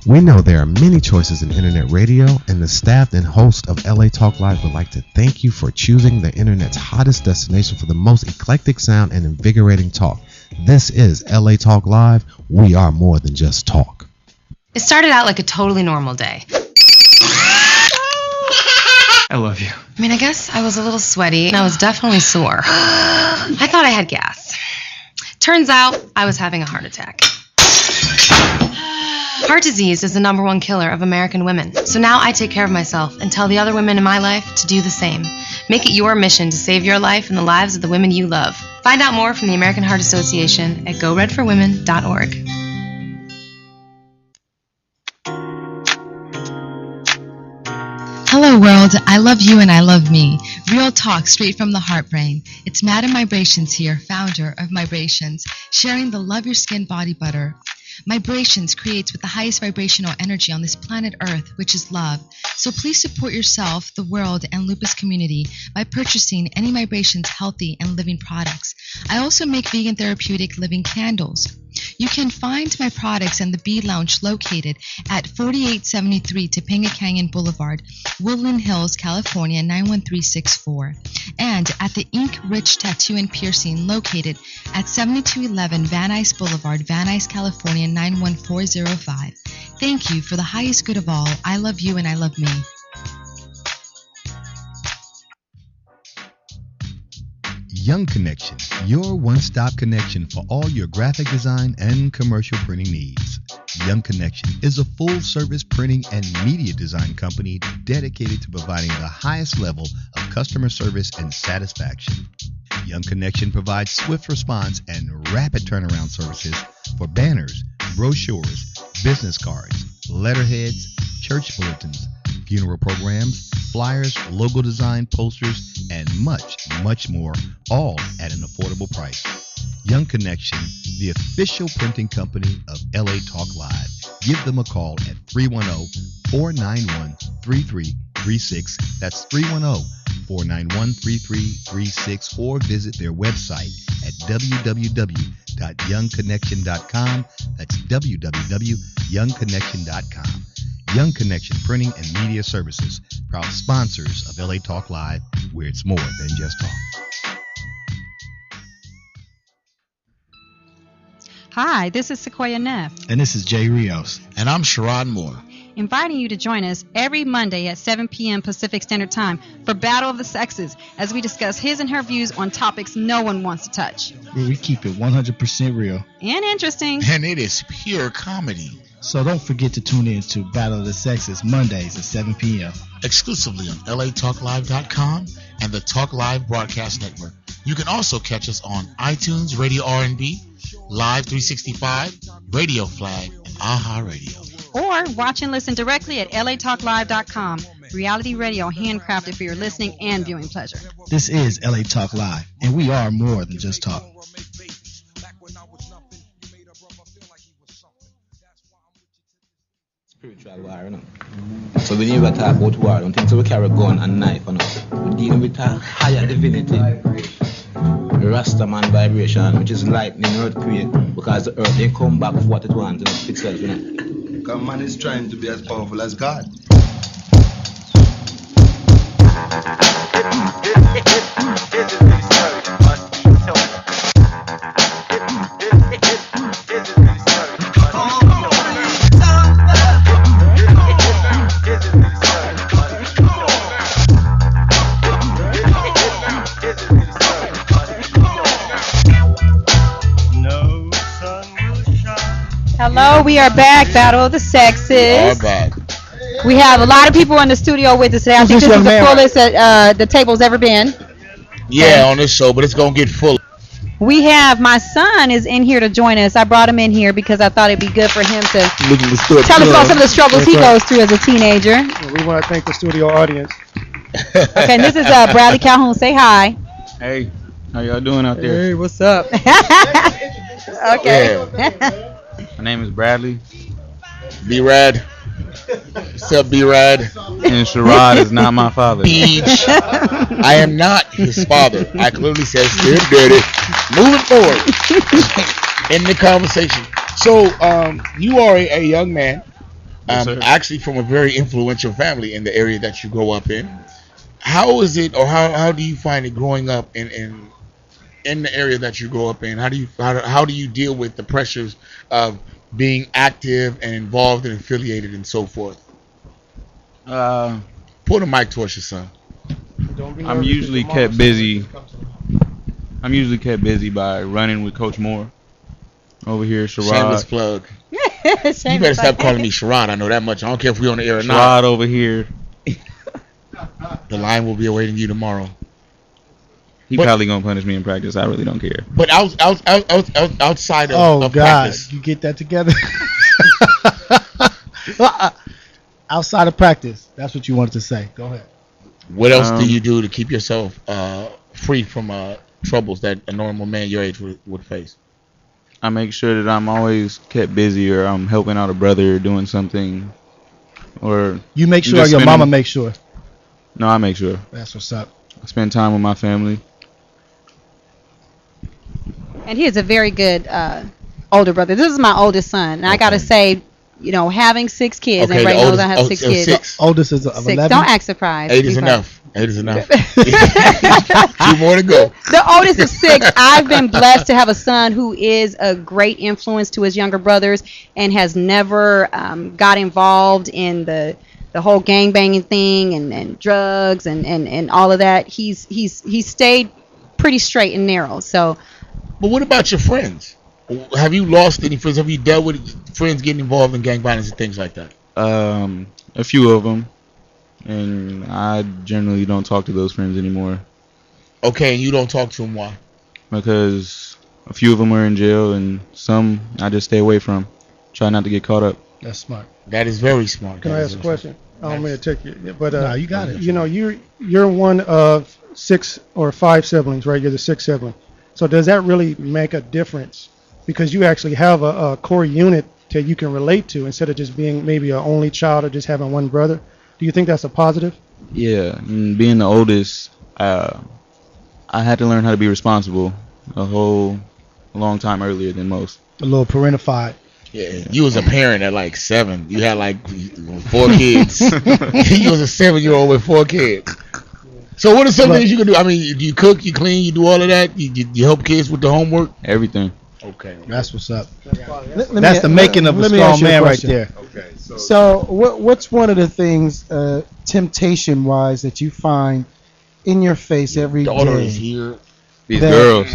We know there are many choices in internet radio, and the staff and host of LA Talk Live would like to thank you for choosing the internet's hottest destination for the most eclectic sound and invigorating talk. This is LA Talk Live. We are more than just talk. It started out like a totally normal day. I love you. I mean, I guess I was a little sweaty and I was definitely sore. I thought I had gas. Turns out I was having a heart attack. Heart disease is the #1 killer of American women. So now I take care of myself and tell the other women in my life to do the same. Make it your mission to save your life and the lives of the women you love. Find out more from the American Heart Association at goredforwomen.org. Hello world, I love you and I love me. Real talk straight from the heart brain. It's Madam Mibrations here, founder of Mibrations, sharing the Love Your Skin body butter. Mibrations creates with the highest vibrational energy on this planet Earth, which is love. So please support yourself, the world, and lupus community by purchasing any Mibrations healthy and living products. I also make vegan therapeutic living candles. You can find my products in the Bee Lounge located at 4873 Topanga Canyon Boulevard, Woodland Hills, California 91364, and at the Ink Rich Tattoo and Piercing located at 7211 Van Nuys Boulevard, Van Nuys, California 91405. Thank you for the highest good of all. I love you and I love me. Young Connection, your one-stop connection for all your graphic design and commercial printing needs. Young Connection is a full-service printing and media design company dedicated to providing the highest level of customer service and satisfaction. Young Connection provides swift response and rapid turnaround services for banners, brochures, business cards, letterheads, church bulletins, funeral programs, flyers, logo design, posters, and much, much more, all at an affordable price. Young Connection, the official printing company of LA Talk Live. Give them a call at 310-491-3336. That's 310-491-3336, or visit their website at www.youngconnection.com. That's www.youngconnection.com. Young Connection Printing and Media Services, proud sponsors of LA Talk Live, where it's more than just talk. Hi, this is Sequoia Neff. And this is Jay Rios. And I'm Sherrod Moore. Inviting you to join us every Monday at 7 p.m. Pacific Standard Time for Battle of the Sexes as we discuss his and her views on topics no one wants to touch. Where we keep it 100% real. And interesting. And it is pure comedy. So don't forget to tune in to Battle of the Sexes Mondays at 7 p.m. exclusively on LATalkLive.com and the Talk Live Broadcast Network. You can also catch us on iTunes, Radio R&B, Live 365, Radio Flag, and AHA Radio. Or watch and listen directly at latalklive.com. Reality radio handcrafted for your listening and viewing pleasure. This is LA Talk Live, and we are more than just talk. Spiritual war, you know. So we never talk about war. Don't think so we carry a gun and knife, you know. We're dealing with a higher divinity. Rastaman vibration, which is lightning, earthquake, because the earth didn't come back with what it wants, you know, itself, you know. Because man is trying to be as powerful as God. Hello, we are back. Battle of the Sexes. We are back. We have a lot of people in the studio with us today. I think this is the fullest the table's ever been. Yeah, on this show, but it's going to get full. We have, my son is in here to join us. I brought him in here because I thought it'd be good for him to tell us about some of the struggles he goes through as a teenager. We want to thank the studio audience. Okay, and this is Bradley Calhoun. Say hi. Hey, how y'all doing out there? Hey, what's up? Okay. Yeah. My name is Bradley. B-Rad. What's up, B-Rad? And Sherrod is not my father. Beach. I am not his father. I clearly said stepdaddy. Moving forward in the conversation. So, you are a young man, Yes, actually from a very influential family in the area that you grow up in. How is it, or how do you find it growing up in the area that you grow up in? How do you deal with the pressures of being active and involved and affiliated and so forth? Pull the mic towards your son. I'm usually kept busy. I'm usually kept busy by running with Coach Moore over here, Sherrod. Shameless plug. You better stop calling me Sherrod. I know that much. I don't care if we're on the air or not. Sherrod over here. The line will be awaiting you tomorrow. He probably gonna punish me in practice. I really don't care. But outside of, God, practice, you get that together. Outside of practice, that's what you wanted to say. Go ahead. What else do you do to keep yourself free from troubles that a normal man your age would face? I make sure that I'm always kept busy, or I'm helping out a brother, or doing something, or you make sure, or your mama makes sure. No, I make sure. That's what's up. I spend time with my family. And he is a very good older brother. This is my oldest son. And I got to say, you know, having 6 kids, Okay, everybody the knows I have oldest- 6 kids. six. Oldest is of 6. 11. Don't act surprised. 8 is Be enough. 8 is enough. 2 more to go. The oldest of 6. I've been blessed to have a son who is a great influence to his younger brothers and has never got involved in the whole gangbanging thing and drugs and all of that. He's stayed pretty straight and narrow. So, but what about your friends? Have you lost any friends? Have you dealt with friends getting involved in gang violence and things like that? A few of them, and I generally don't talk to those friends anymore. Okay, and you don't talk to them, why? Because a few of them are in jail, and some I just stay away from. Try not to get caught up. That's smart. That is very smart. Can I ask a question? I don't mean to take you, but No, you got it. You know, you're one of 6 or 5 siblings, right? You're the 6th sibling. So does that really make a difference? Because you actually have a core unit that you can relate to instead of just being maybe an only child or just having one brother. Do you think that's a positive? Yeah, and being the oldest, I had to learn how to be responsible a long time earlier than most. A little parentified. Yeah, you was a parent at like 7. You had like 4 kids. You was a 7-year-old with 4 kids. So what are some things you can do? I mean, do you cook, you clean, you do all of that? You help kids with the homework? Everything. Okay. That's what's up. That's the making of a strong man right there. Okay. So what's one of the things, temptation-wise, that you find in your face every Daughter day? is here. These girls.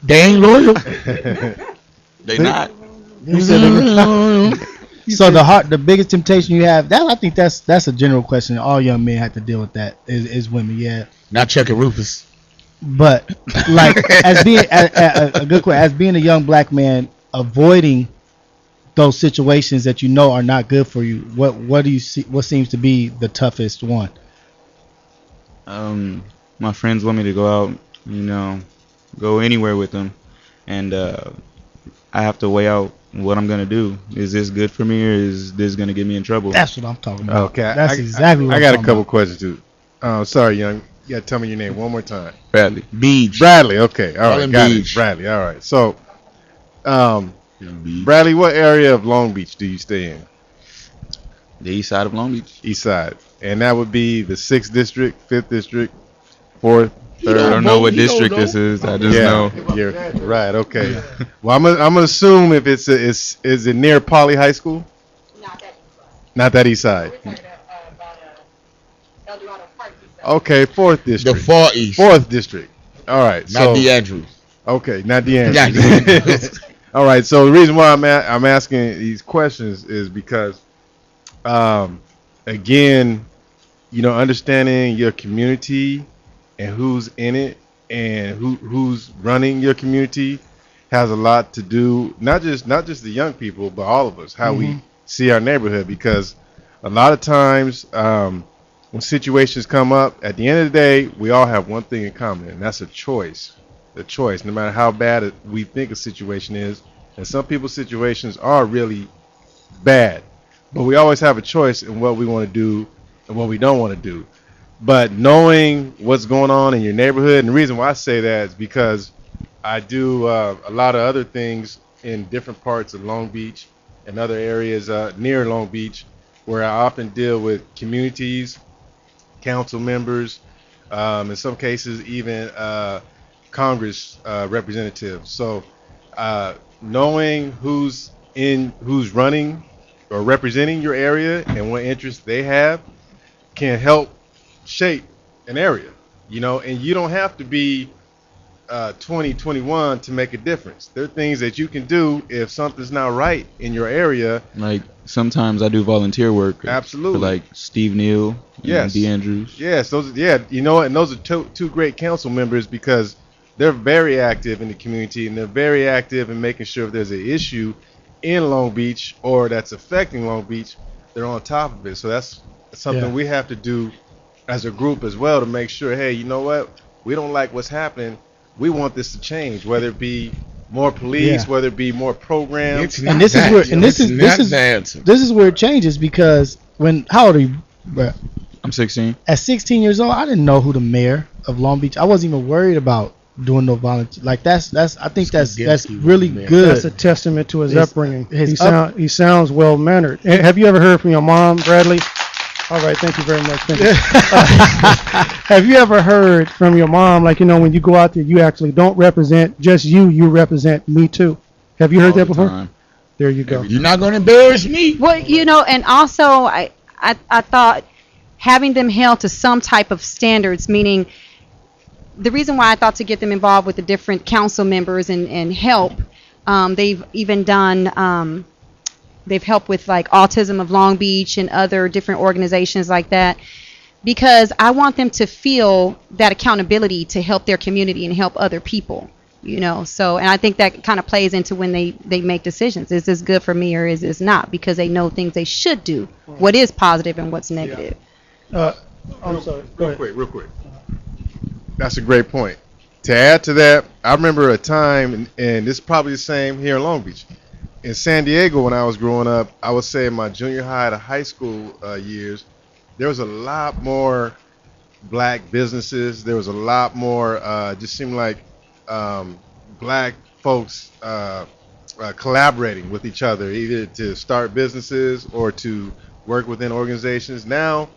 They ain't loyal. They not. You said So the biggest temptation you have, I think that's a general question. All young men have to deal with that is women. Yeah. Not checking Rufus. But like as being a good question, as being a young black man, avoiding those situations that you know are not good for you. What do you see? What seems to be the toughest one? My friends want me to go out, go anywhere with them, and I have to weigh out what I'm gonna do. Is this good for me, or is this gonna get me in trouble? That's what I'm talking about. Okay, that's exactly what I I'm got a talking couple about. questions too. Sorry, young. You gotta tell me your name one more time. Bradley. Beach. Bradley. Okay. All Call right. him Got Beach. it. Bradley. All right. So, Bradley, what area of Long Beach do you stay in? The east side of Long Beach. East side, and that would be the 6th district, 5th district, 4th. I don't know what district this is. I just know. You're right. Okay. Well, I'm gonna assume if is it near Poly High School? Not that east side. Okay, 4th district. The far east. 4th district. All right. Not the Andrews. Okay, not the Not Andrews. All right. So the reason why I'm asking these questions is because, again, understanding your community and who's in it and who's running your community has a lot to do. Not just the young people, but all of us. How we see our neighborhood, because a lot of times. When situations come up, at the end of the day, we all have one thing in common, and that's a choice. The choice, no matter how bad we think a situation is, and some people's situations are really bad, but we always have a choice in what we want to do and what we don't want to do. But knowing what's going on in your neighborhood, and the reason why I say that is because I do a lot of other things in different parts of Long Beach and other areas near Long Beach, where I often deal with communities, council members, in some cases even Congress representatives. So knowing who's running or representing your area and what interests they have can help shape an area, and you don't have to be 2021 to make a difference. There are things that you can do if something's not right in your area. Like sometimes I do volunteer work. Absolutely. For like Steve Neal Yes. and D. Andrews. Yes, and those are two great council members, because they're very active in the community, and they're very active in making sure if there's an issue in Long Beach or that's affecting Long Beach, they're on top of it. So that's something we have to do as a group as well, to make sure, hey, you know what? We don't like what's happening. We want this to change, whether it be more police, whether it be more programs. And this is where it changes, because how old are you, bro? I'm 16. At 16 years old, I didn't know who the mayor of Long Beach. I wasn't even worried about doing no volunteer. Like that's really good. That's a testament to his upbringing. He sounds well mannered. Have you ever heard from your mom, Bradley? All right, thank you very much. Thank you. Have you ever heard from your mom, like, when you go out there, you actually don't represent just you represent me too? Have you heard that before? Time. There you go. You're not going to embarrass me. Well, and also I thought having them held to some type of standards, meaning the reason why I thought to get them involved with the different council members and help, they've even done, they've helped with like Autism of Long Beach and other different organizations like that, because I want them to feel that accountability to help their community and help other people, so, and I think that kind of plays into when they make decisions. Is this good for me or is this not? Because they know things they should do, what is positive and what's negative. I'm sorry. Go ahead. Real quick. That's a great point. To add to that, I remember a time, and this is probably the same here in Long Beach. In San Diego, when I was growing up, I would say in my junior high to high school years, there was a lot more black businesses. There was a lot more, just seemed like black folks collaborating with each other, either to start businesses or to work within organizations. Now,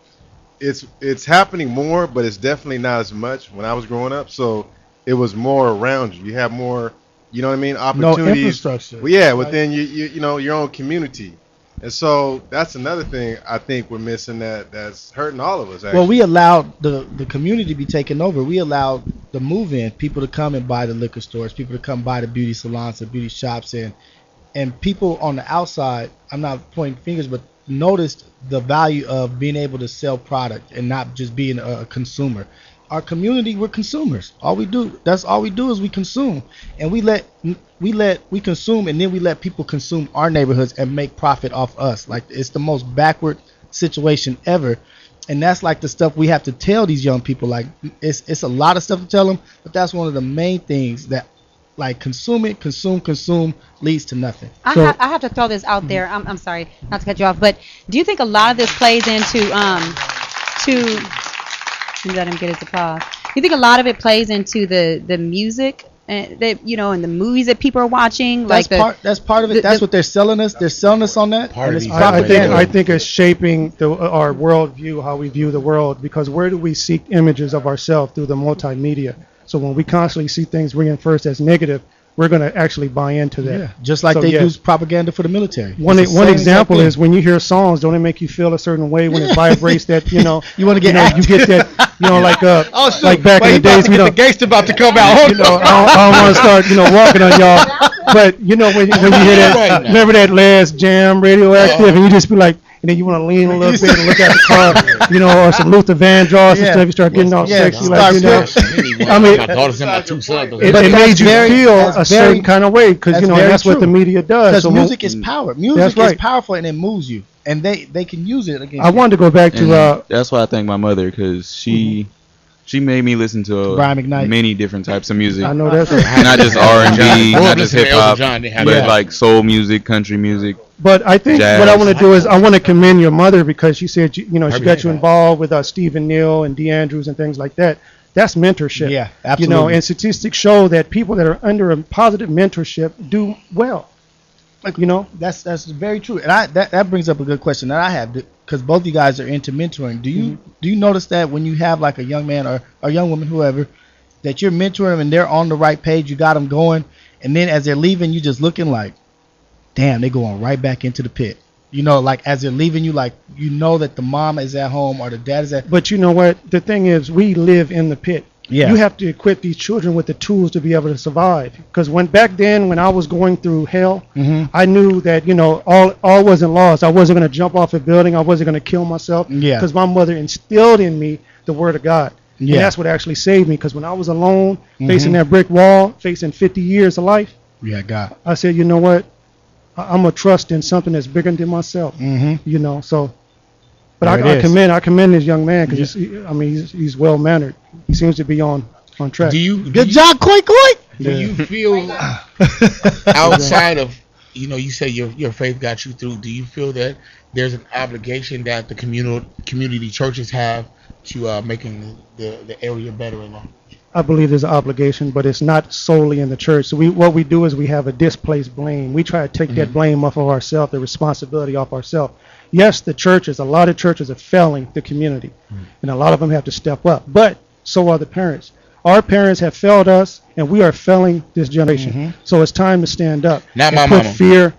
it's happening more, but it's definitely not as much when I was growing up. So it was more around you. You have more, opportunities. No infrastructure. Well, within your own community. And so that's another thing I think we're missing that's hurting all of us. Actually. Well, we allowed the community to be taken over. We allowed the move-in, people to come and buy the liquor stores, people to come buy the beauty salons, the beauty shops, and and people on the outside, I'm not pointing fingers, but noticed the value of being able to sell product and not just being a consumer. Our community, we're consumers. That's all we do is we consume, and we consume, and then we let people consume our neighborhoods and make profit off us. Like, it's the most backward situation ever, and that's like the stuff we have to tell these young people. Like, it's a lot of stuff to tell them, but that's one of the main things that, like, consume leads to nothing. I have to throw this out there. I'm sorry not to cut you off, but do you think a lot of this plays into let him get his applause? You think a lot of it plays into the music that, you know, and the movies that people are watching? That's part of it. That's what they're selling us. They're selling us on that. I think it's shaping our worldview, how we view the world, because where do we seek images of ourselves? Through the multimedia. So when we constantly see things reinforced as negative, we're going to actually buy into that. Yeah, just like they use propaganda for the military. One example is when you hear songs, don't it make you feel a certain way when it vibrates that, you know, you want to get you get that, you know, like like back in the days, the gangster about to come out. You know, I don't want to start, you know, walking on y'all, but you know when you hear that, remember that last Jam, Radioactive, and you just be like, and then you want to lean a little bit and look at the car, you know, or some Luther Vandross and stuff. You start getting all sexy, like, you know. I mean, it made you feel a certain kind of way, because, you know, that's what the media does. Because music is power. Music is powerful, and it moves you, and they can use it against I wanted to go back to that's why I thank my mother, because she made me listen to many different types of music. I know that's not just R&B, not just hip hop, but like soul music, country music. But I think what I want to do is I want to commend your mother, because she said, you know, she got you involved with Stephen Neal and Dee Andrews and things like that. That's mentorship. Yeah, absolutely. You know, and statistics show that people that are under a positive mentorship do well. You know, that's very true. And that brings up a good question that I have, because both you guys are into mentoring. Do you notice that when you have like a young man or a young woman, whoever, that you're mentoring them and they're on the right page, you got them going, and then as they're leaving, you just looking like, damn, they're going right back into the pit. You know, like as they're leaving you, like, you know that the mom is at home or the dad is at. But you know what? The thing is, we live in the pit. Yeah. You have to equip these children with the tools to be able to survive. Because back then, when I was going through hell, I knew that, you know, all wasn't lost. I wasn't going to jump off a building. I wasn't going to kill myself. Yeah. Because my mother instilled in me the word of God. Yeah. And that's what actually saved me. Because when I was alone, facing that brick wall, facing 50 years of life, God, I said, you know what? I'm gonna trust in something that's bigger than myself. You know, so. But I commend this young man, because he's well mannered. He seems to be on track. Good job, Koi. Do you feel outside of, you know, you say your faith got you through? Do you feel that there's an obligation that the community churches have to making the area better and all? I believe there's an obligation, but it's not solely in the church. So what we do is we have a displaced blame. We try to take that blame off of ourselves, the responsibility off ourselves. Yes, a lot of churches are failing the community, and a lot of them have to step up. But so are the parents. Our parents have failed us, and we are failing this generation. So it's time to stand up. Not my put mama. Fear.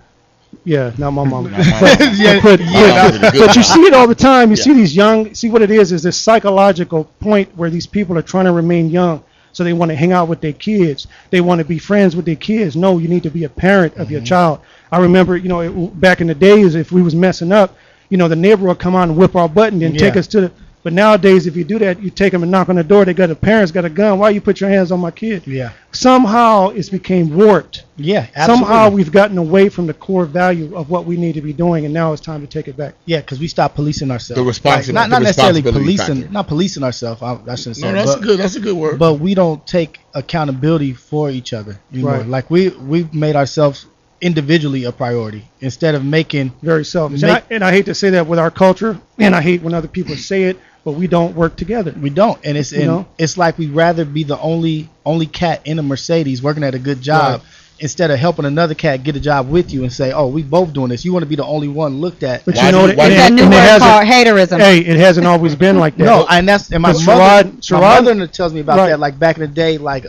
Yeah, not my mama. But but you see it all the time. You see these young. See what it is this psychological point where these people are trying to remain young. So they want to hang out with their kids. They want to be friends with their kids. No, you need to be a parent of your child. I remember, you know, back in the days, if we was messing up, you know, the neighbor would come out and whip our butt and then take us to the. But nowadays, if you do that, you take them and knock on the door. The parents got a gun. Why you put your hands on my kid? Yeah. Somehow it's became warped. Yeah, absolutely. Somehow we've gotten away from the core value of what we need to be doing, and now it's time to take it back. Yeah, because we stopped policing ourselves. The responsibility, not necessarily policing, not policing ourselves. I shouldn't say. No, that's a good word. But we don't take accountability for each other anymore. Right. Like we've made ourselves individually a priority instead of making very selfish. And I hate to say that with our culture, and I hate when other people say it, but we don't work together. We don't, and it's like we'd rather be the only cat in a Mercedes working at a good job instead of helping another cat get a job with you and say, oh, we both doing this. You want to be the only one looked at. But you know, it's a new word called haterism. Hey, it hasn't always been like that. No, and my mother tells me about that. Like back in the day, like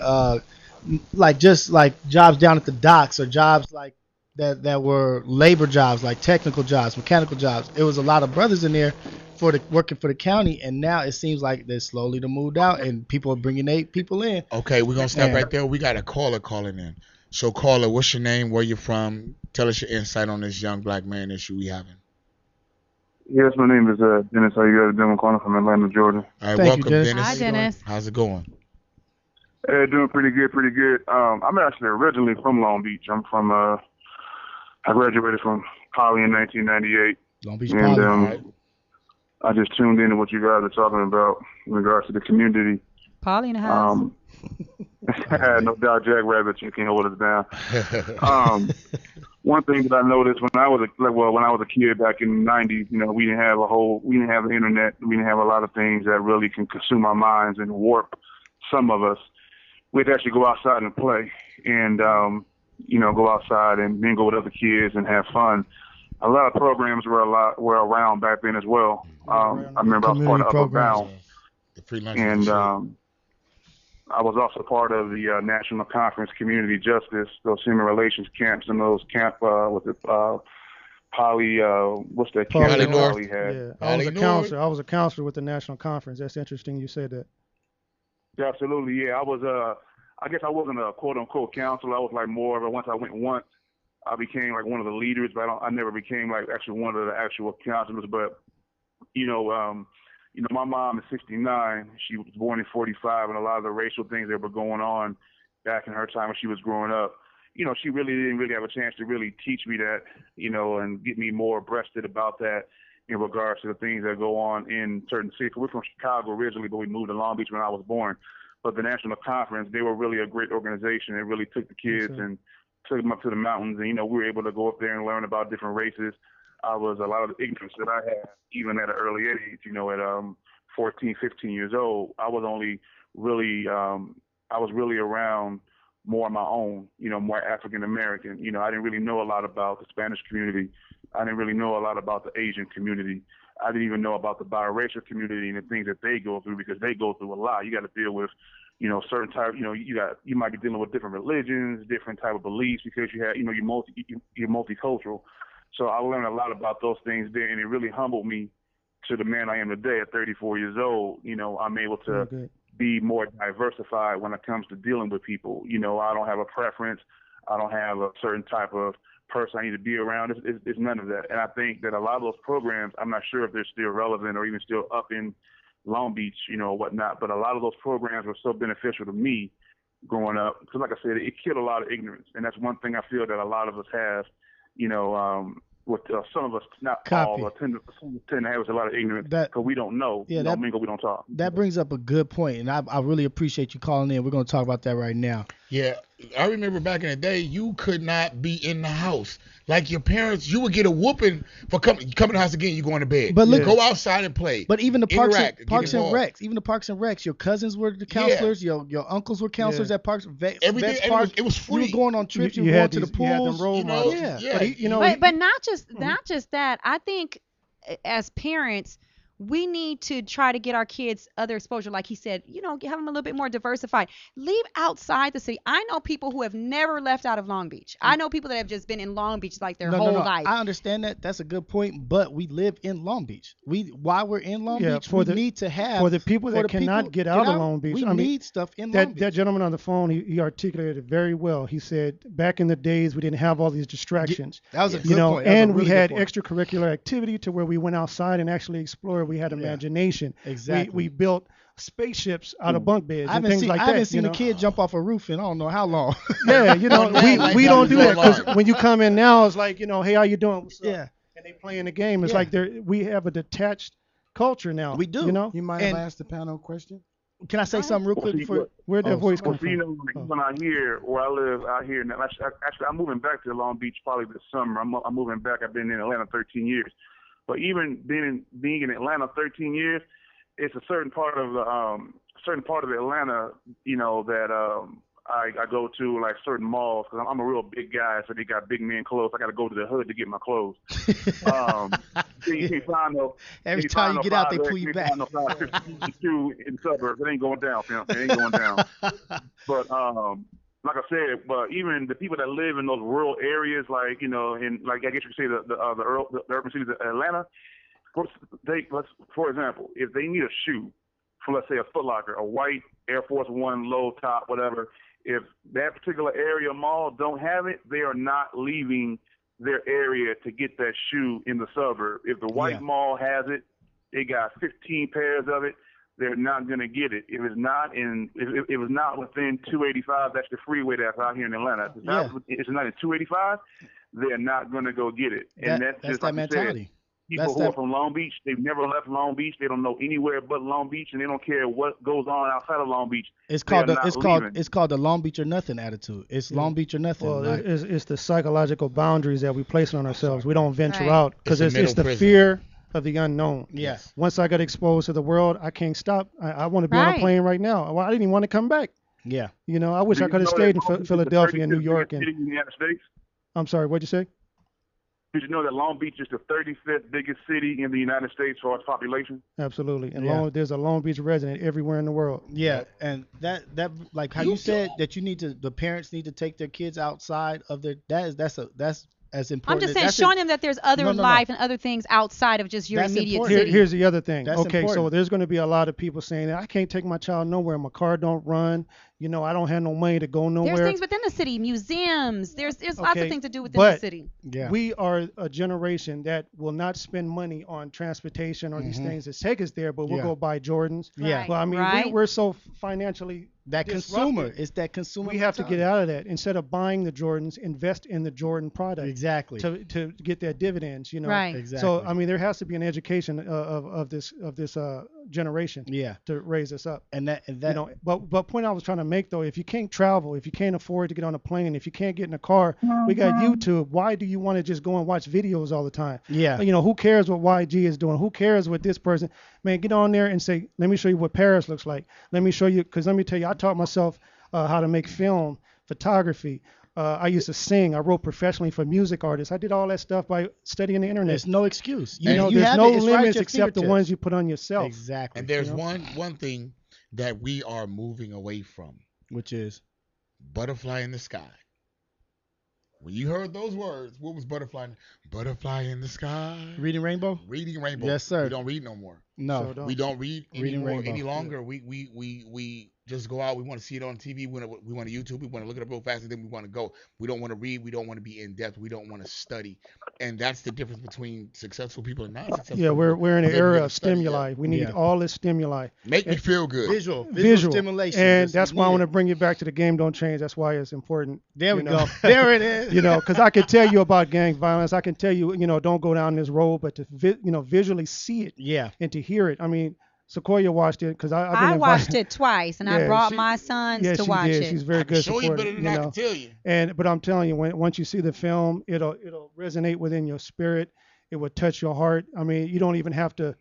just like jobs down at the docks or jobs like that were labor jobs, like technical jobs, mechanical jobs. It was a lot of brothers in there working for the county, and now it seems like they're slowly moved out, and people are bringing 8 people in. Okay, we're gonna stop right there. We got a caller calling in. So, caller, what's your name? Where you from? Tell us your insight on this young black man issue we having. Yes, my name is Dennis. How you guys doing? I'm calling from Atlanta, Georgia. All right, welcome, Dennis. Hi, Dennis. How's it going? Hey, doing pretty good, pretty good. I'm actually originally from Long Beach. I'm from, I graduated from Poly in 1998. Long Beach and, Poly. Right. I just tuned in to what you guys are talking about in regards to the community. Polly in the house. No doubt, Jack Rabbit, you can hold us down. One thing that I noticed when I was a kid back in the 90s, we didn't have the internet. We didn't have a lot of things that really can consume our minds and warp some of us. We'd actually go outside and play and, go outside and mingle with other kids and have fun. A lot of programs were around back then as well. I remember I was part of Upper Bound. And, I was also part of the National Conference Community Justice, those human relations camps, and those Poly, what's that camp that Poly had? Yeah, I was a counselor. I was a counselor with the National Conference. That's interesting you said that. Yeah, absolutely, yeah. I was, I guess I wasn't a quote-unquote counselor. I was like more of a, once, I became like one of the leaders, but I never became like actually one of the actual counselors. But, my mom is 69. She was born in 45, and a lot of the racial things that were going on back in her time when she was growing up, she really didn't really have a chance to really teach me that, and get me more abreasted about that in regards to the things that go on in certain cities. We're from Chicago originally, but we moved to Long Beach when I was born. But the National Conference, they were really a great organization. It really took the kids and took them up to the mountains, and, we were able to go up there and learn about different races. I was a lot of the ignorance that I had, even at an early age, at 14, 15 years old, I was only really, around more on my own, more African American. I didn't really know a lot about the Spanish community. I didn't really know a lot about the Asian community. I didn't even know about the biracial community and the things that they go through, because they go through a lot. You got to deal with, certain type, you might be dealing with different religions, different type of beliefs, because you have, you're multicultural. So I learned a lot about those things there, and it really humbled me to the man I am today at 34 years old. I'm able to be more diversified when it comes to dealing with people. I don't have a preference. I don't have a certain type of person I need to be around. It's none of that. And I think that a lot of those programs, I'm not sure if they're still relevant or even still up in Long Beach, or whatnot, but a lot of those programs were so beneficial to me growing up. Because like I said, it killed a lot of ignorance. And that's one thing I feel that a lot of us have. With some of us, not all, but tend to have a lot of ignorance because we don't know. Yeah, we don't talk. That brings up a good point, and I really appreciate you calling in. We're going to talk about that right now. Yeah, I remember back in the day, you could not be in the house. Like your parents, you would get a whooping for coming to the house again. You going to bed. But look, go outside and play. But even the parks and recs, your cousins were the counselors. Yeah. Your uncles were counselors at parks. It was free. You were going on trips. You were going to the pools. But not just that. I think as parents, we need to try to get our kids other exposure. Like he said, have them a little bit more diversified. Leave outside the city. I know people who have never left out of Long Beach. I know people that have just been in Long Beach like their whole life. I understand that. That's a good point. But we live in Long Beach. While we're in Long Beach, we need to have. For the people that cannot get out of Long Beach. We need stuff in Long Beach. That gentleman on the phone, he articulated it very well. He said, back in the days, we didn't have all these distractions. That was a good point. And we had extracurricular activity to where we went outside and actually explored. We had imagination. Exactly. We built spaceships out of bunk beds and things like that. I haven't seen a kid jump off a roof in I don't know how long. Yeah, we don't do that because when you come in now, it's like, hey, how you doing? What's up? Yeah. And they playing the game. It's like we have a detached culture now. We do. You might have asked the panel a question. Can I say something real quick before where'd that voice come from? When I hear where I live out here, now, actually I'm moving back to Long Beach probably this summer. I'm moving back. I've been in Atlanta 13 years. But even being in Atlanta 13 years, it's a certain part of Atlanta, that I go to, like certain malls, because I'm a real big guy, so they got big men clothes. I got to go to the hood to get my clothes. You can't find no. Every time you get out, they pull you back. In the suburbs, it ain't going down, fam. It ain't going down. But like I said, but even the people that live in those rural areas, like, in like I guess you could say the urban cities of Atlanta, for example, if they need a shoe from, let's say, a Foot Locker, a white Air Force One low top, whatever, If that particular area mall don't have it, they are not leaving their area to get that shoe in the suburb. If the white mall has it, they got 15 pairs of it. They're not going to get it. If it's not within 285, that's the freeway that's out here in Atlanta. If it's not in 285, they're not going to go get it. And that's just that like mentality. You said, people who are from Long Beach, they've never left Long Beach. They don't know anywhere but Long Beach, and they don't care what goes on outside of Long Beach. It's called the Long Beach or nothing attitude. It's Long Beach or nothing. Well, like, it's the psychological boundaries that we place on ourselves. We don't venture out because It's a it's the middle prison. fear of the unknown. Yes. Once I got exposed to the world, I can't stop. I want to be on a plane right now. Well, I didn't even want to come back. Yeah. You know, I wish Do I you could have know stayed that Long in Beach is the Philadelphia and New 35th York. biggest city in the United States? I'm sorry, what'd you say? Did you know that Long Beach is the 35th biggest city in the United States for its population? Absolutely. And there's a Long Beach resident everywhere in the world. Yeah, and that like how you said that the parents need to take their kids outside of their that's as important. I'm just saying, showing them that there's other life and other things outside of just your immediate city. Here's the other thing. That's okay, important. so there's going to be a lot of people saying that I can't take my child nowhere. My car don't run. You know, I don't have no money to go nowhere. There's things within the city, museums. There's lots of things to do within but the city. We are a generation that will not spend money on transportation or these things that take us there, but we'll go buy Jordans. Yeah. Well, I mean, we're so financially that disrupted. consumer. It's that consumer. We have to get out of that. Instead of buying the Jordans, invest in the Jordan product. Exactly. To get their dividends, you know. Right. Exactly. So I mean, there has to be an education of this generation. Yeah. To raise us up. And that you know, but point I was trying to make though, if you can't travel, if you can't afford to get on a plane, if you can't get in a car, we got YouTube. Why do you want to just go and watch videos all the time? Yeah. You know, who cares what YG is doing? Who cares what this person? Man, get on there and say, let me show you what Paris looks like. Let me show you, because let me tell you, I taught myself how to make film, photography. I used to sing. I wrote professionally for music artists. I did all that stuff by studying the internet. There's no excuse. You know, there's no limits except the ones you put on yourself. Exactly. And there's one thing that we are moving away from, which is butterfly in the sky. When you heard those words, what was butterfly? Butterfly in the sky. Reading Rainbow. Reading Rainbow. Yes, sir. We don't read no more. No, we don't read Reading anymore Rainbow. any longer. We just go out. We want to see it on TV. We want to YouTube. We want to look it up real fast, and then we want to go. We don't want to read. We don't want to be in depth. We don't want to study. And that's the difference between successful people and non-successful. Yeah, we're in an people. era of stimuli. We need all this stimuli. Make me feel good. Visual stimulation. And that's why I want to bring you back to the game don't change. That's why it's important. There we you know? go. There it is. You know, because I can tell you about gang violence. I can tell you, you know, don't go down this road, but to visually see it. Yeah. And to hear it. I mean, Sequoia watched it because I watched it twice, and I brought my sons to watch it. She's very good. Show you better than I can tell you. But I'm telling you, once you see the film, it'll resonate within your spirit. It will touch your heart. I mean, you don't even have to,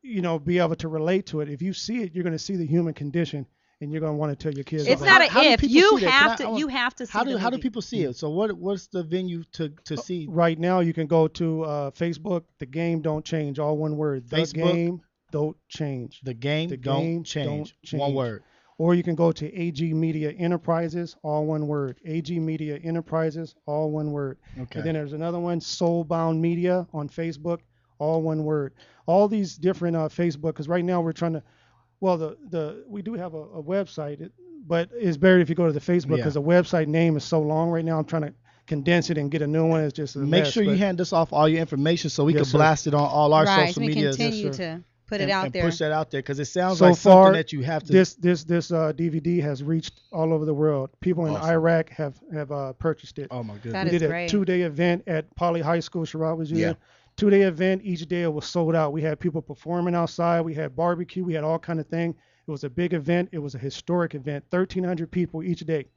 you know, be able to relate to it. If you see it, you're going to see the human condition, and you're going to want to tell your kids. It's not an if. You have to. You have to see. How do people see it? So what's the venue to see? Right now, you can go to Facebook. The game don't change. All one word. The Facebook? game don't change. The game don't change. One word. Or you can go to AG Media Enterprises, all one word. AG Media Enterprises, all one word. Okay. And then there's another one, Soulbound Media on Facebook, all one word. All these different Facebook, because right now we're trying to, well, we do have a website, but it's better if you go to the Facebook because the website name is so long right now. I'm trying to condense it and get a new one. It's just make sure you hand us off all your information so we can blast it on all our social media. Right, so we continue to put it out there. Push that out there because it sounds so like far, something that you have to. This DVD has reached all over the world. People in Iraq have purchased it. Oh my goodness! That we is did great. A 2-day event at Poly High School. Sherrod was Yeah. 2-day event. Each day it was sold out. We had people performing outside. We had barbecue. We had all kind of thing. It was a big event. It was a historic event. 1,300 people each day.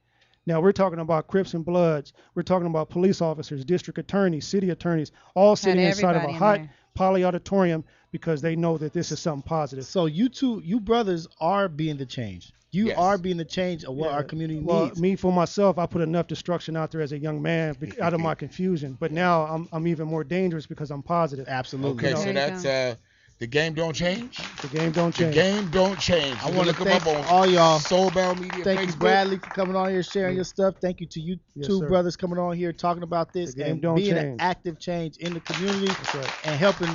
Now we're talking about Crips and Bloods. We're talking about police officers, district attorneys, city attorneys, all sitting inside of a hot Poly auditorium because they know that this is something positive. So you brothers are being the change. You are being the change of what our community needs. Me for myself, I put enough destruction out there as a young man out of my confusion. But now I'm even more dangerous because I'm positive. Absolutely. Okay, so The game don't change. The game don't The change. game don't change. I You want can to look 'em thank up on all y'all. Soulbound Media. Thank you, Facebook. Bradley, for coming on here, sharing your stuff. Thank you to you Yes, two sir. brothers coming on here, talking about this The game and don't being an change. active change in the community right. and helping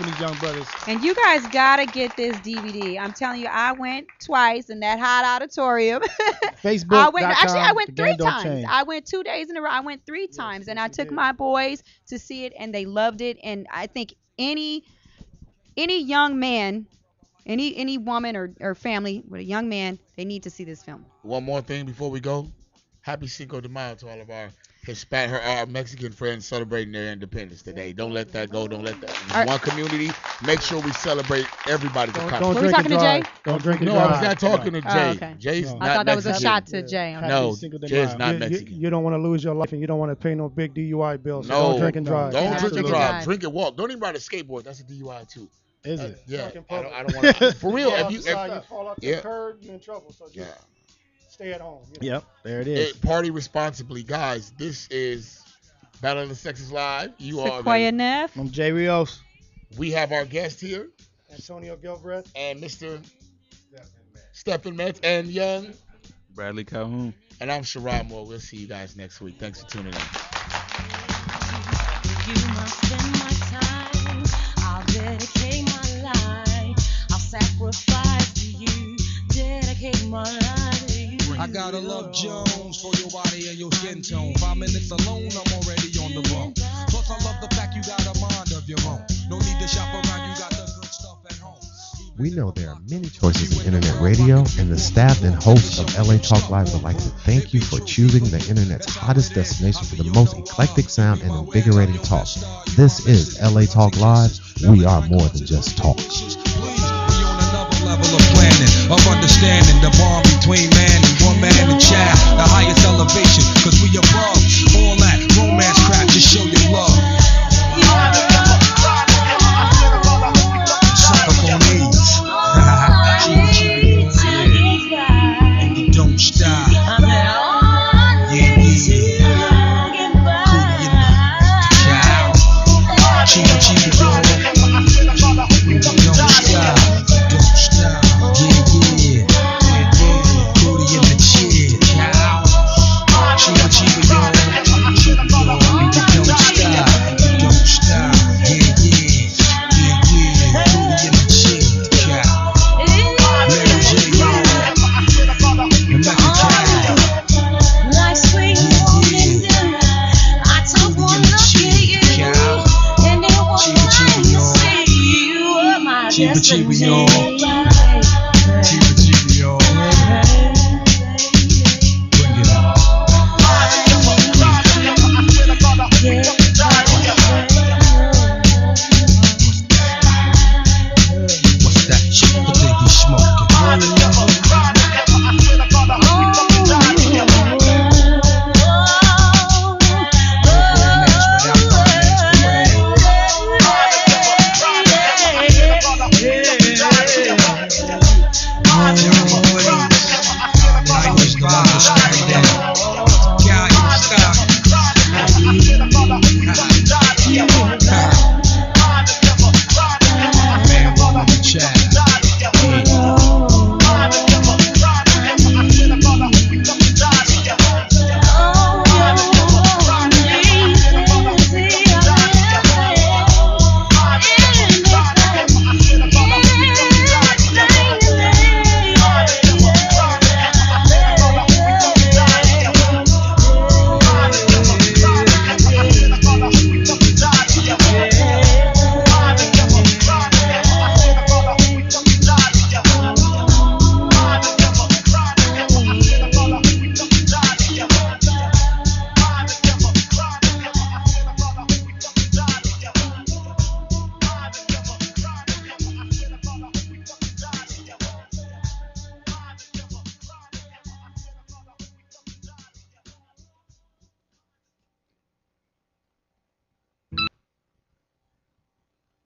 these young brothers. And you guys gotta get this DVD. I'm telling you, I went twice in that hot auditorium. Facebook.com. I went The 3 game don't times. change. I went 2 days in a row. I went 3 times, and I took my boys to see it, and they loved it. And I think any young man, any woman or family with a young man, they need to see this film. One more thing before we go. Happy Cinco de Mayo to all of our our Mexican friends celebrating their independence today. Don't let that go. Don't let that. One community. Make sure we celebrate everybody's accomplishments. Don't Were we drink talking and to Jay? drive. Don't drink and No, drive. I was not talking to Jay. Oh, okay. Jay's I not thought that was a Mexican. shot to Jay. Okay. No, Happy Cinco de Jay's Mayo. not You- Mexican. You don't want to lose your life, and you don't want to pay no big DUI bill. So No, don't drink and drive. Don't drink and Absolutely. drive. Drink and walk. Don't even ride a skateboard. That's a DUI too. Is it? Yeah. Fucking I public. don't want to. For real. Fall If off you, the side, you fall off the yeah. curb, you're in trouble. So just stay at home. you know. Yep, there it is. Party responsibly, guys. This is Battle of the Sexes Live. You are. Sequoia Neff. I'm Jay Rios. We have our guest here, Antonio Gilbreth. and Mr. Stephen Metz and Young. Bradley Calhoun. And I'm Sherrod Moore. We'll see you guys next week. Thanks for tuning in. You must spend my time. I'll dedicate my life. I'll sacrifice to you. Dedicate my life to you. I gotta love Jones for your body and your skin tone. 5 minutes alone, I'm already on the road. Plus, I love the fact you got a mind of your own. No need to shop around, you got the good stuff at home. We know there are many choices in internet radio, and the staff and hosts of LA Talk Live would like to thank you for choosing the internet's hottest destination for the most eclectic sound and invigorating talk. This is LA Talk Live. We are more than just talk. Level of planning, of understanding the bond between man and woman and child, the highest elevation, cause we above all that romance crap, just show your love. Suck up on these. And you don't stop. Yeah, yeah. Cootie in the child. Chiba, chiba, yo. And you don't stop. Chiba, chiba, yo.